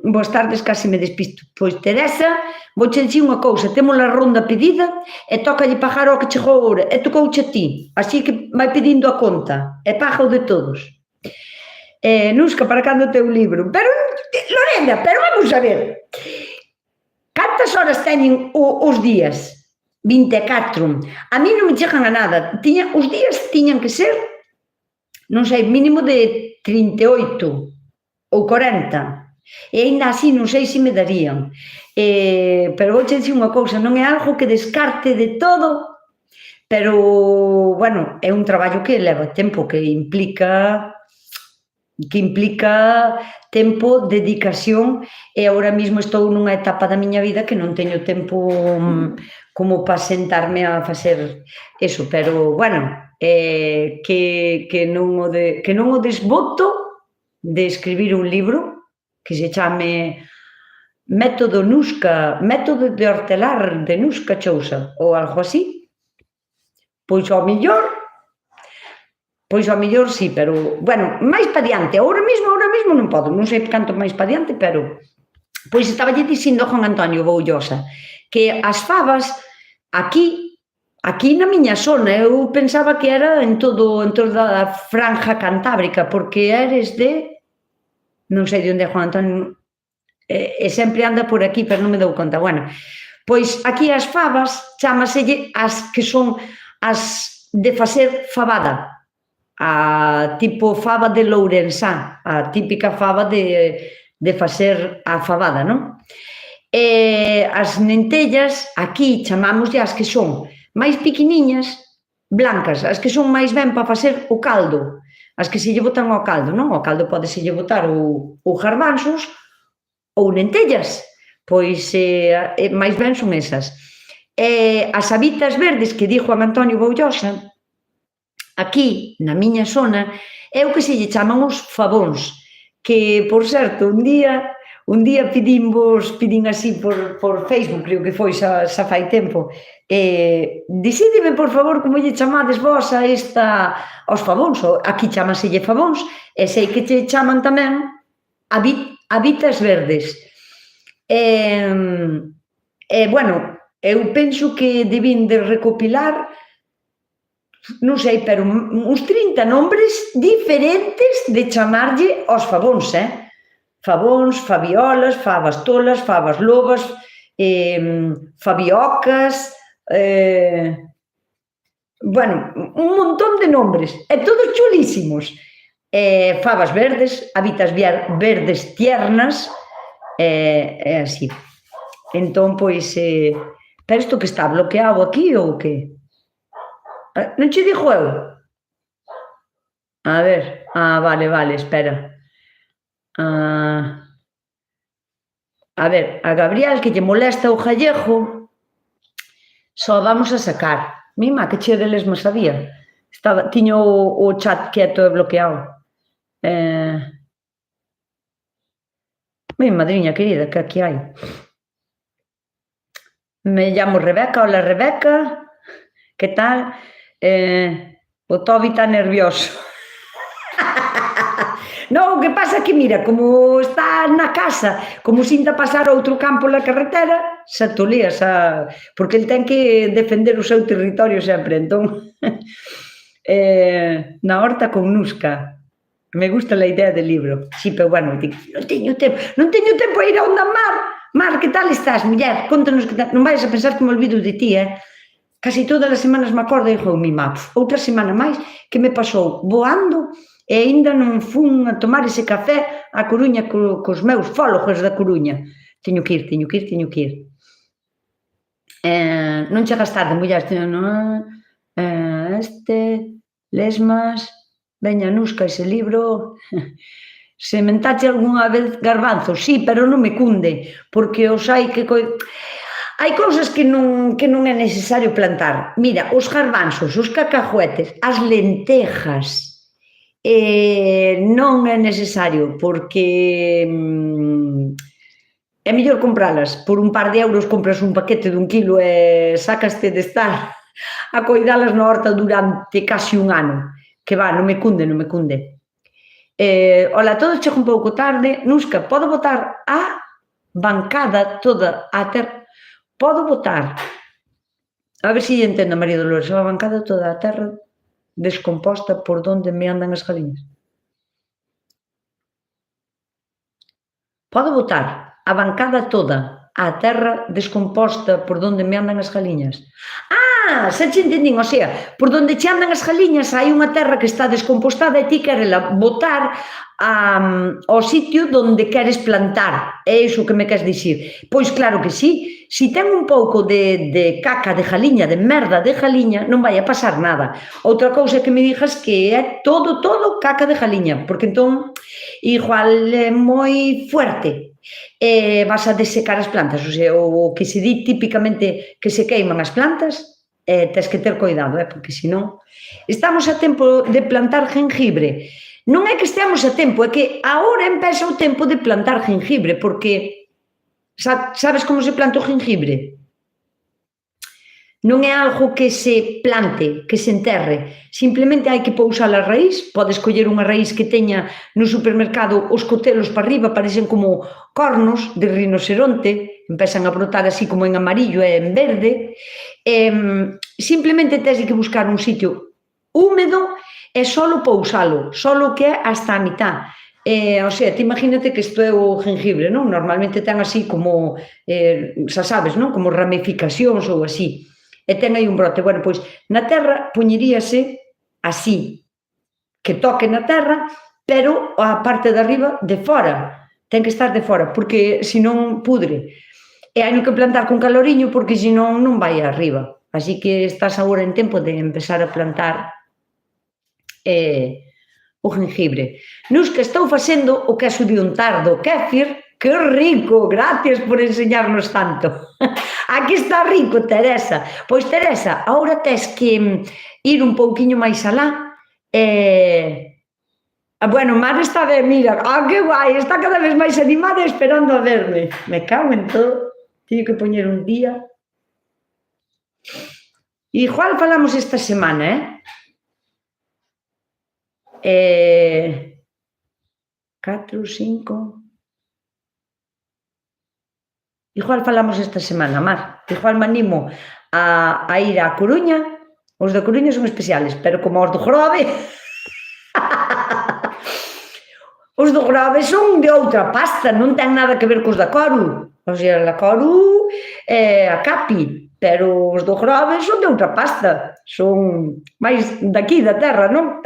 Boas tardes, casi me despisto. Pois, Teresa, vouche dicir unha cousa, temos a ronda pedida e tócalle pagar ao que chegou agora, e tocouche a ti, así que vai pedindo a conta, e paga o de todos. Nusca, para cando o teu libro? Pero, Lorena, pero vamos a ver, cantas horas teñen os días? 24. A mí non me chegan a nada. Os días tiñan que ser, non sei, mínimo de 38 ou 40. E ainda así non sei se me darían. Pero vouche dicir unha cousa, non é algo que descarte de todo, pero, bueno, é un traballo que leva tempo, que implica tempo, dedicación, e agora mesmo estou nunha etapa da miña vida que non teño tempo como para sentarme a facer eso, pero, bueno, que non o desboto de escribir un libro que se chame Método de hortelar de Nusca Chousa ou algo así. Pois ao millor sí, pero, bueno, máis pa diante, agora mesmo non podo, non sei canto máis pa diante, pero pois estaba lle dicindo a Juan Antonio Boullosa que as fabas aquí na miña zona, eu pensaba que era en toda a franja cantábrica, porque eres de... non sei de onde é Juan Antonio, e sempre anda por aquí, pero non me dou conta. Bueno, pois aquí as fabas chámaselle as que son as de facer fabada, a tipo fava de Lourensá, a típica fava de facer a fabada, non? As lentellas, aquí chamámoslle as que son máis pequeniñas, blancas, as que son máis ben para facer o caldo, as que se lle botan ao caldo, non? Ao caldo pode se lle botar ou garbanzos ou lentellas, pois máis ben son esas. As habitas verdes que di Juan Antonio Boullosa, aquí, na miña zona, é o que se lle chaman os fabóns, que, por certo, un día pedín así por Facebook, creo que foi xa fai tempo, decidime, por favor, como lle chamades vos aos fabóns, aquí chamaselle fabóns, e sei que che chaman tamén habitas verdes. Bueno, eu penso que debín de recopilar, non sei, pero uns 30 nombres diferentes de chamarlle aos fabóns, fabóns, fabiolas, fabas tolas, fabas lobas, fabiocas, bueno, un montón de nombres, e todos chulísimos. Fabas verdes, habitas verdes tiernas, e así. Entón, pois, pero isto que está bloqueado aquí ou que? Non che dixo eu? A ver, vale, espera. A ver, a Gabriel, que lle molesta o gallego, só vamos a sacar. Mima, que cheo deles me sabía. Tiño o chat quieto e bloqueado. Mi madriña querida, que aquí hai? Me llamo Rebeca. Hola, Rebeca. Que tal? O Tobi está nervioso. Non, o que pasa que, mira, como está na casa, como sinta pasar outro campo na carretera, se atolía, porque el ten que defender o seu territorio sempre, entón, na horta con Nusca. Me gusta a idea del libro. Sí, pero bueno, non teño tempo a ir a onda Mar. Mar, que tal estás, muller? Contanos que tal. Non vais a pensar que me olvido de ti, Casi todas as semanas me acordo e digo, mi má, outra semana máis que me pasou voando e aínda non fun a tomar ese café a Coruña cos meus fólogos da Coruña. Teño que ir, teño que ir, teño que ir. Non chegas tarde, mulleres, lesmas, veña Nusca, ese libro, sementache algunha vez garbanzos, sí, pero non me cunde, porque os hai que hai cousas que non é necesario plantar. Mira, os garbanzos, os cacahuetes, as lentejas, non é necesario, porque é mellor compralas. Por un par de euros compras un paquete de 1 kilo e sacaste de estar a coidalas na horta durante casi un ano. Que va, non me cunde, non me cunde. Ola, todo chega un pouco tarde. Nusca, podo botar a bancada toda a terra? Podo botar, a ver se entendo, María Dolores, a bancada toda a terra descomposta por donde me andan as galiñas. Podo botar a bancada toda a terra descomposta por donde me andan as galiñas? Xa che entendín, o sea, por donde che andan as galiñas hai unha terra que está descompostada e ti querela botar ao sitio donde queres plantar. É iso que me queres dicir. Pois claro que sí, si ten un pouco de caca de galiña, de merda de galiña, non vai a pasar nada. Outra cousa que me digas que é todo caca de galiña, porque entón igual é moi fuerte. Vas a desecar as plantas, o sea, o que se di típicamente que se queiman as plantas, tes que ter cuidado, porque senón... Estamos a tempo de plantar jengibre. Non é que esteamos a tempo, é que agora empeza o tempo de plantar jengibre, porque sabes como se planta o jengibre? Non é algo que se plante, que se enterre, simplemente hai que pousar a raíz, podes coller unha raíz que teña no supermercado os cotelos para arriba, parecen como cornos de rinoceronte, empezan a brotar así como en amarillo e en verde, simplemente tens que buscar un sitio húmedo e solo pousalo, solo que é hasta a mitad. O sea, te imagínate que isto é o jengibre, non? Normalmente ten así como, xa sabes, non? Como ramificacións ou así. E ten aí un brote. Bueno, pois, na terra poñeríase así, que toque na terra, pero a parte de arriba de fora. Ten que estar de fora, porque senón pudre. E hai que plantar con caloriño, porque senón non vai arriba. Así que estás agora en tempo de empezar a plantar o jengibre. Nos que estou facendo o queso de untar do kéfir, que rico, gracias por enseñarnos tanto. Aquí está rico, Teresa. Pois, Teresa, agora tes que ir un pouquiño máis alá. Bueno, Mar está de, mira, que guai, está cada vez máis animada esperando a verme. Me cago en todo. Teño que poñer un día. Igual falamos esta semana, 4, 5... Igual falamos esta semana, Mar. Igual me animo a ir á Coruña. Os da Coruña son especiales, pero como os do Grove... Os do Grove son de outra pasta, non ten nada que ver cos da Coru. O sea, a Coru é a Capi, pero os do Grove son de outra pasta. Son máis daqui, da terra, non?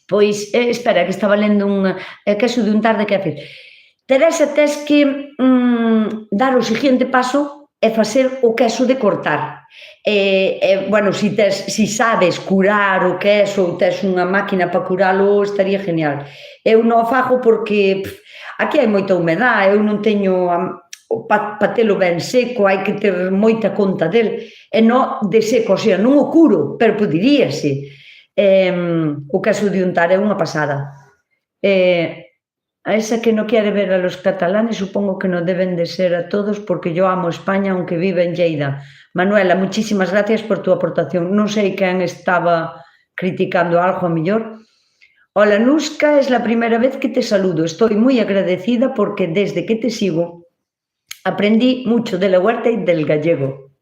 Pois, espera, que estaba lendo un queso de untar de kéfir. Teresa, tes que dar o seguinte paso e facer o queso de cortar. Bueno, si sabes curar o queso ou tes unha máquina para curalo, estaría genial. Eu non o fago porque aquí hai moita humedade, eu non teño... Para telo ben seco, hai que ter moita conta del. E non de seco, o sea, non o curo, pero poderíase. O queso de untar é unha pasada. A esa que no quiere ver a los catalanes, supongo que no deben de ser a todos, porque yo amo España, aunque viva en Lleida. Manuela, muchísimas gracias por tu aportación. Non sei quen estaba criticando algo a mellor. Hola, Nusca, es la primera vez que te saludo. Estoy muy agradecida porque desde que te sigo aprendí mucho de la huerta y del gallego.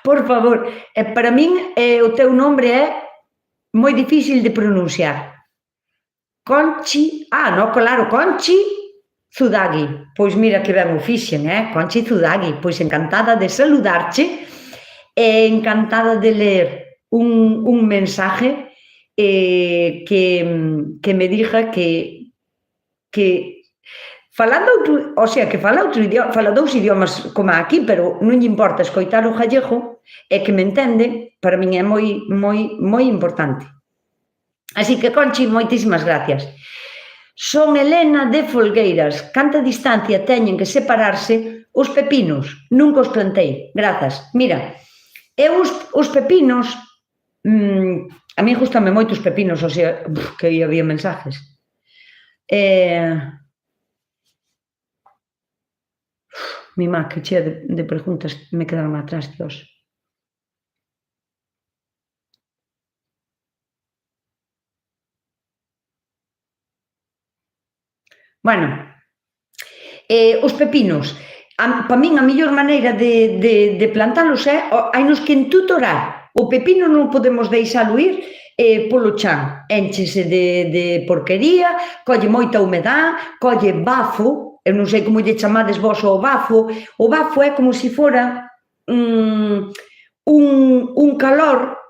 Por favor, para min o teu nombre é moi difícil de pronunciar. Conchi, no, claro, Conchi Zudagui. Pois mira que ben o fixen, Conchi Zudagui. Pois encantada de saludarche e encantada de ler un mensaje que me diga que falando outro, o sea, que fala outro idioma, fala 2 idiomas como aquí, pero non lle importa escoitar o gallego e que me entende, para min é moi importante. Así que, Conchi, moitísimas gracias. Son Helena de Folgueiras. Canta distancia teñen que separarse os pepinos? Nunca os plantei. Grazas. Mira, eu os pepinos, a mí gustame moito os pepinos, o sea, que aí había mensajes. Mi má, que chea de preguntas me quedaron atrás, Dios. Bueno, os pepinos, para min a mellor maneira de plantalos é, hainos que entutorar. O pepino non podemos deixalo ir polo chan, énchese de porquería, colle moita humedad, colle bafo, eu non sei como lle chamades vos ao bafo, o bafo é como se fora un calor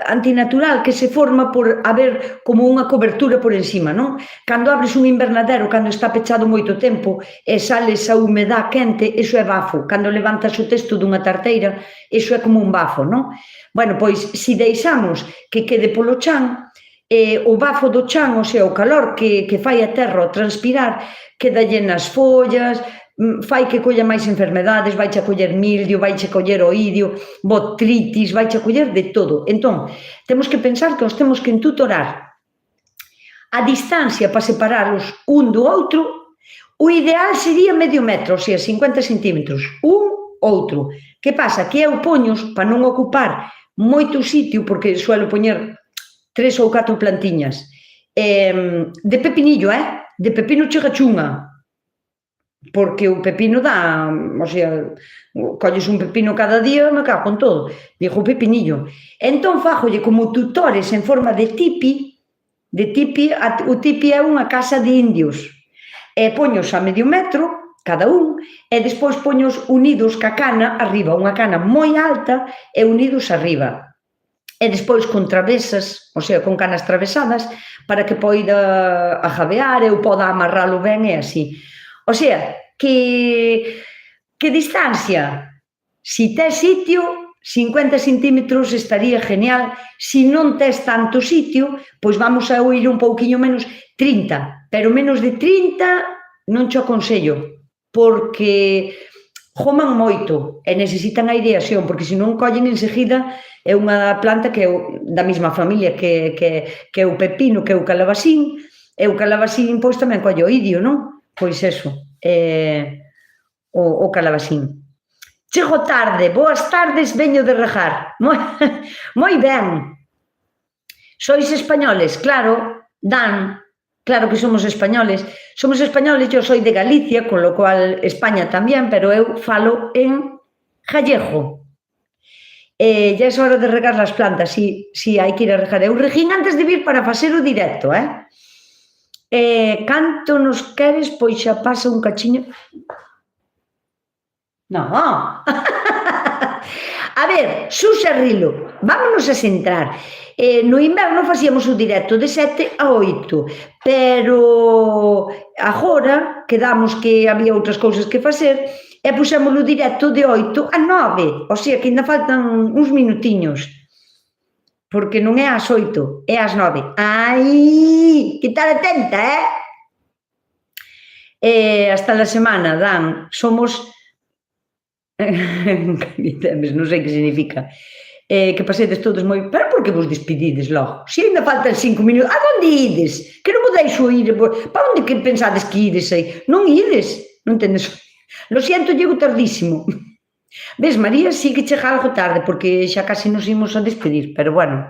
antinatural que se forma por haber como unha cobertura por encima, non? Cando abres un invernadero, cando está pechado moito tempo e sale esa humedad quente, iso é bafo. Cando levantas o testo dunha tarteira, iso é como un bafo, non? Bueno, pois, se deixamos que quede polo chan, o bafo do chan, o sea, o calor que fai a terra ao transpirar, quedalle nas follas, fai que colla máis enfermedades, vai a coller mildio, vai a coller oidio, botritis, vai a coller de todo. Entón, temos que pensar que os temos que entutorar. A distancia para separalos un do outro, o ideal sería medio metro, o sea, 50 centímetros, un outro. Que pasa? Que eu poños, para non ocupar moito sitio, porque suelo poñer 3 ou 4 plantiñas, de pepinillo, de pepino chega chunga, porque o pepino dá, o sea, colles un pepino cada día, me cago en todo, digo pepinillo. Entón fajolle como tutores en forma de tipi, o tipi é unha casa de indios, e poños a medio metro, cada un, e despois poños unidos ca cana arriba, unha cana moi alta e unidos arriba. E despois con travesas, o sea, con canas travesadas, para que poida ajabear, eu poda amarralo ben e así. O sea, que distancia, si tes sitio, 50 centímetros estaría genial, si non tes tanto sitio, pois vamos a ir un pouquiño menos, 30, pero menos de 30 non cho aconsello, porque joman moito e necesitan aireación, porque se non collen enseguida, é unha planta que é da mesma familia que é o pepino, que é o calabacín, e o calabacín pois tamén colle oidio, non? Pois eso, o calabacín. Chego tarde, boas tardes, veño de regar. Moi ben. Sois españoles? Claro, Dan, claro que somos españoles. Somos españoles, eu soy de Galicia, con lo cual España tamén, pero eu falo en gallego. Ya é hora de regar as plantas, si hai que ir a regar. Eu regín antes de vir para facer o directo, canto nos queres, pois xa pasa un cachiño. No. A ver, Susa Rilo, vámonos a centrar. No inverno facíamos o directo de 7 a 8, pero agora quedamos que había outras cousas que facer e puxemos o directo de 8 a 9, o sea que ainda faltan uns minutiños, porque non é ás 8, é ás 9. Ai, que tal atenta, hasta la semana, Dan, somos... non sei que significa, que pasedes todos moi... Pero por que vos despedides logo? Se ainda faltan 5 minutos, a onde ides? Que non vos deixo ir, para onde que pensades que ides aí? Non ides, non tendes... Lo siento, llego tardísimo. Ves, María, sí que chega algo tarde, porque xa casi nos imos a despedir, pero bueno.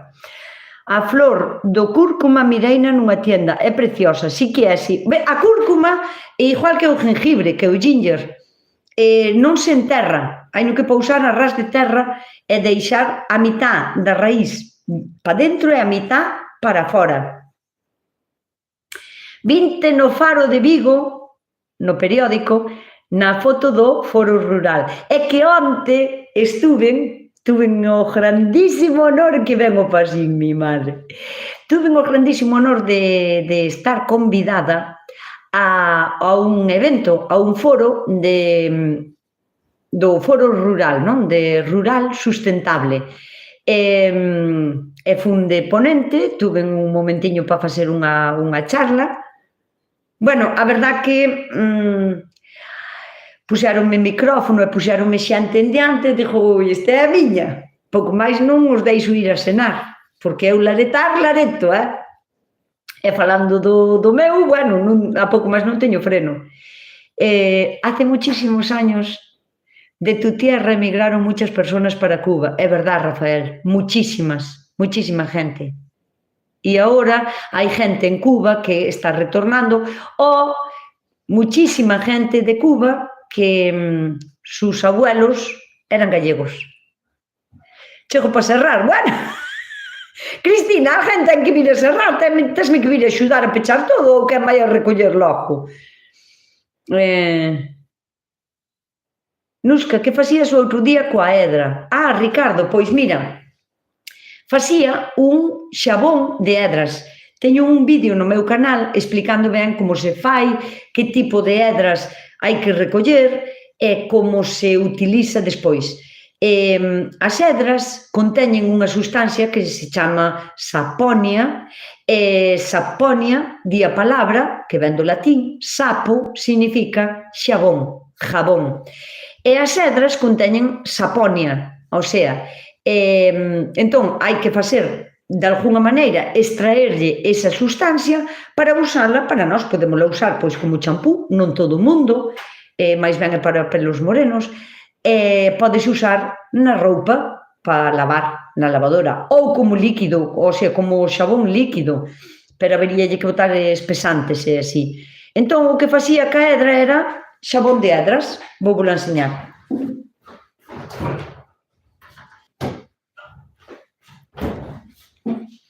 A flor do cúrcuma mireina nunha tienda, é preciosa, sí que é así. A cúrcuma é igual que o jengibre, que o ginger, non se enterra, hai no que pousar a ras de terra e deixar a mitad da raíz para dentro e a mitad para fora. Vinte no Faro de Vigo, no periódico, na foto do Foro Rural. É que onte estuven o grandísimo honor que ven o pasín, mi madre. Tuve o grandísimo honor de estar convidada a un evento, a un foro do foro rural, non? De rural sustentable. E fun de ponente, tuve un momentiño para facer unha charla. Bueno, a verdad que puxeronme micrófono e puxeronme xente en diante, digo, ui, esta é a miña. Pouco máis non os deixo ir a cenar, porque eu laretar, lareto, E falando do meu, bueno, a pouco máis non teño freno. Hace muchísimos años de tu tierra emigraron muchas personas para Cuba. É verdad, Rafael, muchísima gente. E agora hai gente en Cuba que está retornando ou muchísima gente de Cuba que sus abuelos eran gallegos. Chego para cerrar, bueno. Cristina, a gente ten que vir a cerrar, tesme que vir a axudar a pechar todo ou quen vai a recoller logo? Nusca, que facías o outro día coa Edra? Ricardo, pois mira, facía un xabón de edras. Teño un vídeo no meu canal explicando ben como se fai, que tipo de edras hai que recoller e como se utiliza despois. As edras conteñen unha sustancia que se chama saponia, e saponia, di a palabra, que ven do latín, sapo significa xabón, jabón. E as edras conteñen saponia, o sea, entón hai que facer, de alguna maneira, extraerlle esa sustancia para usala, para nós podémola usar pois como champú, non todo o mundo, máis ben é para pelos morenos, podes usar na roupa para lavar na lavadora ou como líquido, ou sea, como xabón líquido, pero haberíalle que botar espesantes e así. Entón, o que facía ca edra era xabón de edras. Vou vos enseñar.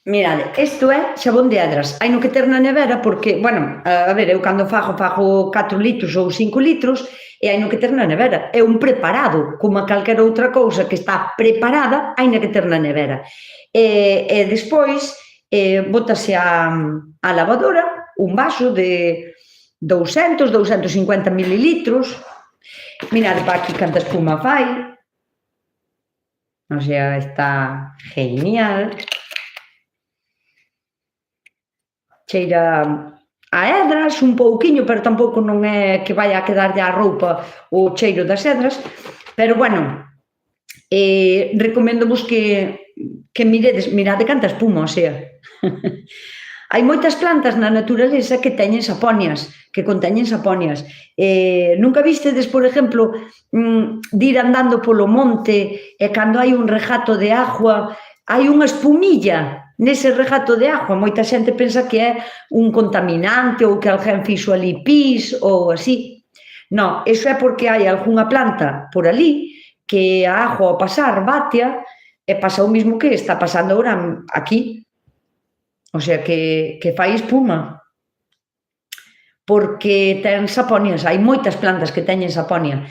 Mirade, isto é xabón de edras. Hai no que ter na nevera porque, bueno, a ver, eu cando fago 4 litros ou 5 litros e hai no que ter na nevera. É un preparado, como a calquera outra cousa que está preparada, hai no que ter na nevera. E despois, bótase a lavadora, un vaso de 200, 250 mililitros. Mirade para aquí canta espuma fai. O sea, está genial. Cheira a edras un pouquiño, pero tampouco non é que vai a quedarlle á roupa o cheiro das edras, pero bueno, recoméndovos que miredes, mirade canta espuma, o sea, hai moitas plantas na naturaleza que teñen saponias, que conteñen saponias. Nunca vistedes, por exemplo, de ir andando polo monte e cando hai un regato de agua, hai unha espumilla nese regato de agua, moita xente pensa que é un contaminante ou que alguén fixo ali pis ou así. Non, iso é porque hai algunha planta por ali que a agua ao pasar batea e pasa o mismo que está pasando agora aquí. O sea, que fai espuma. Porque ten saponias, hai moitas plantas que teñen saponia.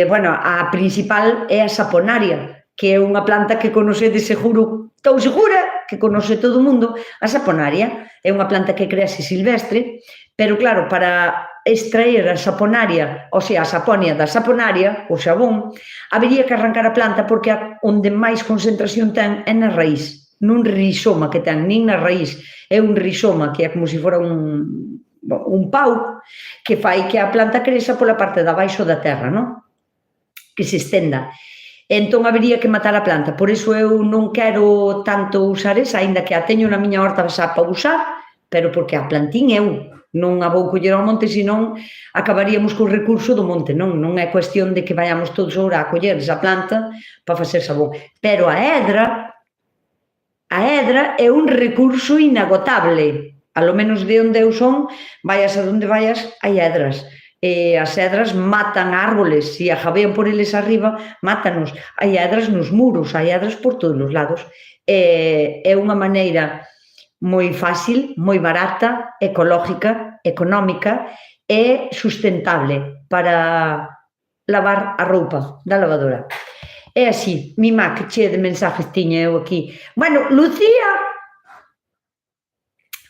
Bueno, a principal é a saponaria, que é unha planta que conocedes seguro, estou segura que conoce todo o mundo. A saponaria é unha planta que crease silvestre, pero claro, para extraer a saponaria, o sea, a saponia da saponaria, o xabón, habería que arrancar a planta porque onde máis concentración ten é na raíz, nun rizoma que ten, nin na raíz, é un rizoma que é como se fora un pau que fai que a planta creza pola parte de abaixo da terra, non? Que se estenda. Entón, habería que matar a planta. Por iso eu non quero tanto usar esa, aínda que a teño na miña horta xa para usar, pero porque a plantín eu non a vou coller ao monte, senón acabaríamos co recurso do monte, non é cuestión de que vayamos todos agora a coller esa planta para facer sabón. Pero a edra é un recurso inagotable. A lo menos de onde eu son, vayas a donde vayas, hai edras. As edras matan árboles, se ajabean por eles arriba, mátanos. Hai edras nos muros, hai edras por todos os lados. É unha maneira moi fácil, moi barata, ecológica, económica e sustentable para lavar a roupa da lavadora. É así, mi má, que chea de mensajes tiña eu aquí. Bueno, Lucía,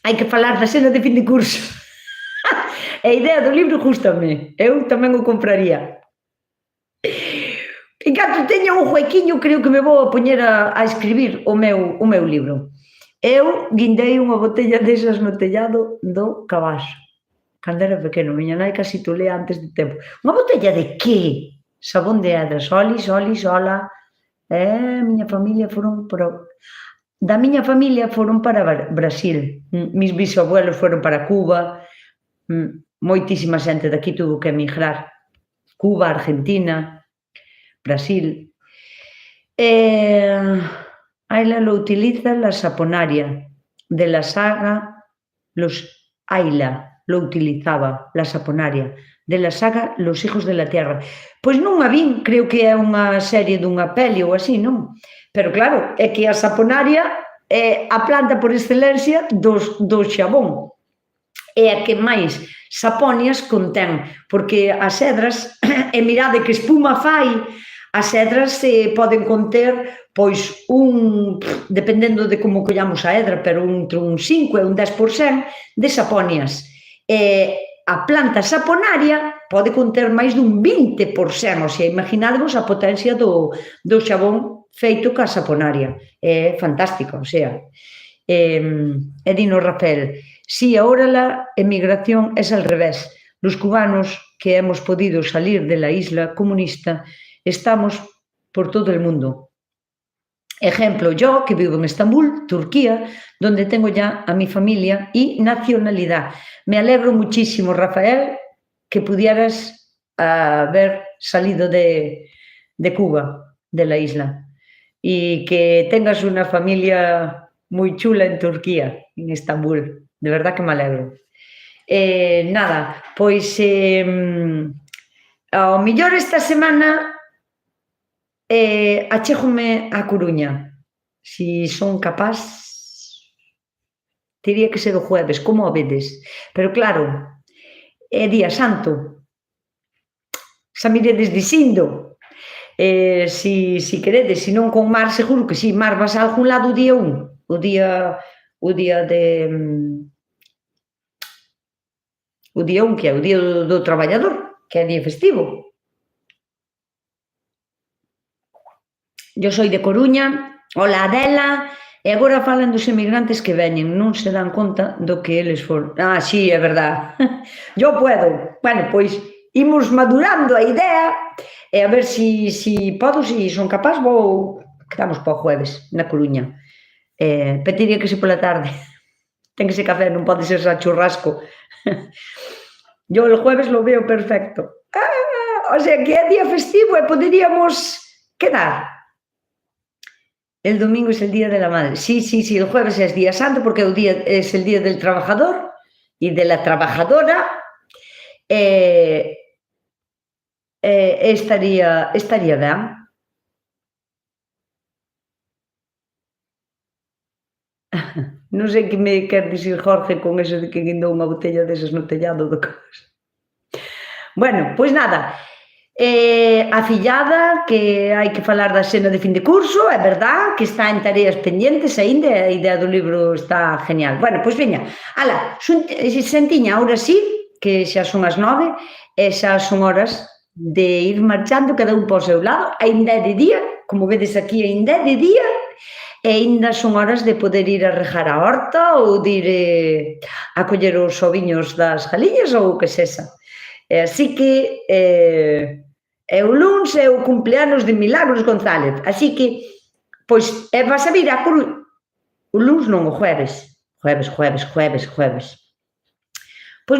hai que falar da cena de fin de curso. A idea do libro gústame, eu tamén o compraría. En canto teña un huequiño, creo que me vou a poñer a escribir o meu libro. Eu guindei unha botella desas no tellado do Cabaxo. Cando era pequeno, miña nai casi tolea antes de tempo. Unha botella de que? Sabón de hedra, solis, sola. Miña familia foron da miña familia foron para Brasil. Mis bisabuelos foron para Cuba. Moitísima xente de aquí tuvo que emigrar. Cuba, Argentina, Brasil. Ayla lo utiliza la saponaria de la saga Ayla lo utilizaba, la saponaria de la saga Los hijos de la tierra. Pois non a vin, creo que é unha serie dunha peli ou así, non? Pero claro, é que a saponaria é a planta por excelencia do xabón. É a que máis saponias contén, porque as hedras, e mirade que espuma fai, as hedras poden conter, pois, dependendo de como collamos a hedra, pero entre un 5 e un 10% de saponias. A planta saponaria pode conter máis dun 20%, o sea, imaginadevos a potencia do xabón feito ca saponaria. É fantástico, o sea. E dino Rafael, sí, ahora la emigración es al revés. Los cubanos que hemos podido salir de la isla comunista estamos por todo el mundo. Ejemplo, yo que vivo en Estambul, Turquía, donde tengo ya a mi familia y nacionalidad. Me alegro muchísimo, Rafael, que pudieras haber salido de Cuba, de la isla, y que tengas una familia moi chula en Turquía, en Estambul. De verdad que me alegro. Nada, pois ao mellor esta semana achégome a Coruña. Si son capaz, teria que ser o jueves, como o vedes? Pero claro, é día santo. Xa miredes dicindo. Si queredes, se non con Mar, seguro que si. Mar, vas a algún lado o día 1? O día 1, que é o día do traballador, que é día festivo. Eu soy de Coruña, hola Adela, e agora falan dos emigrantes que veñen, non se dan conta do que eles foron. Sí, é verdad. Yo puedo. Bueno, pois, imos madurando a idea, e a ver si podo, si son capaz, quedamos para o jueves, na Coruña. Petiría que se pola tarde. Ten que ser café, non pode ser xa churrasco. Yo el jueves lo veo perfecto. O sea, que é día festivo e poderíamos quedar. El domingo es el día de la madre. Sí, el jueves es día santo porque es el día del trabajador y de la trabajadora. Estaría ben. Non sei que me quer dicir Jorge con eso de que guindou unha botella desas no tellado do Cabaxo. Bueno, pois nada, a fillada, que hai que falar da cena de fin de curso, é verdad que está en tareas pendientes aínda, a idea do libro está genial. Bueno, pois veña, ala, sentiña, ahora sí, que xa son as 9, e xa son horas de ir marchando cada un para o seu lado, aínda é de día, como vedes aquí, aínda é de día, e aínda son horas de poder ir a regar a horta ou de ir a coller os oviños das galiñas ou o que sexa. Así que o luns é o cumpleanos de Milagros González, así que, pois, vas a vir a Coruña, o luns non, o jueves. Pois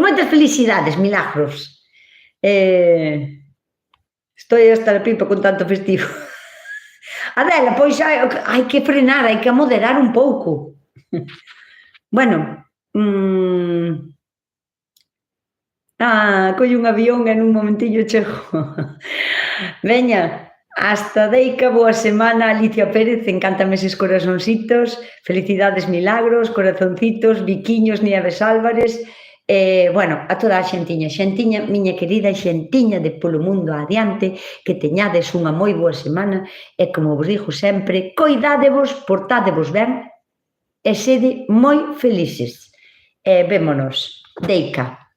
moitas felicidades, Milagros. Estou hasta a pipa con tanto festivo. Adela, pois hai que frenar, hai que moderar un pouco. Bueno, colle un avión e nun momentillo chego. Veña, hasta deica, boa semana, Alicia Pérez, encántame eses corazoncitos, felicidades Milagros, corazoncitos, Viquiños, Nieves Álvarez, bueno, a toda a xentiña, miña querida xentiña de polo mundo adiante, que teñades unha moi boa semana e, como vos digo sempre, coidádevos, portádevos ben e sede moi felices. Vémonos, deica.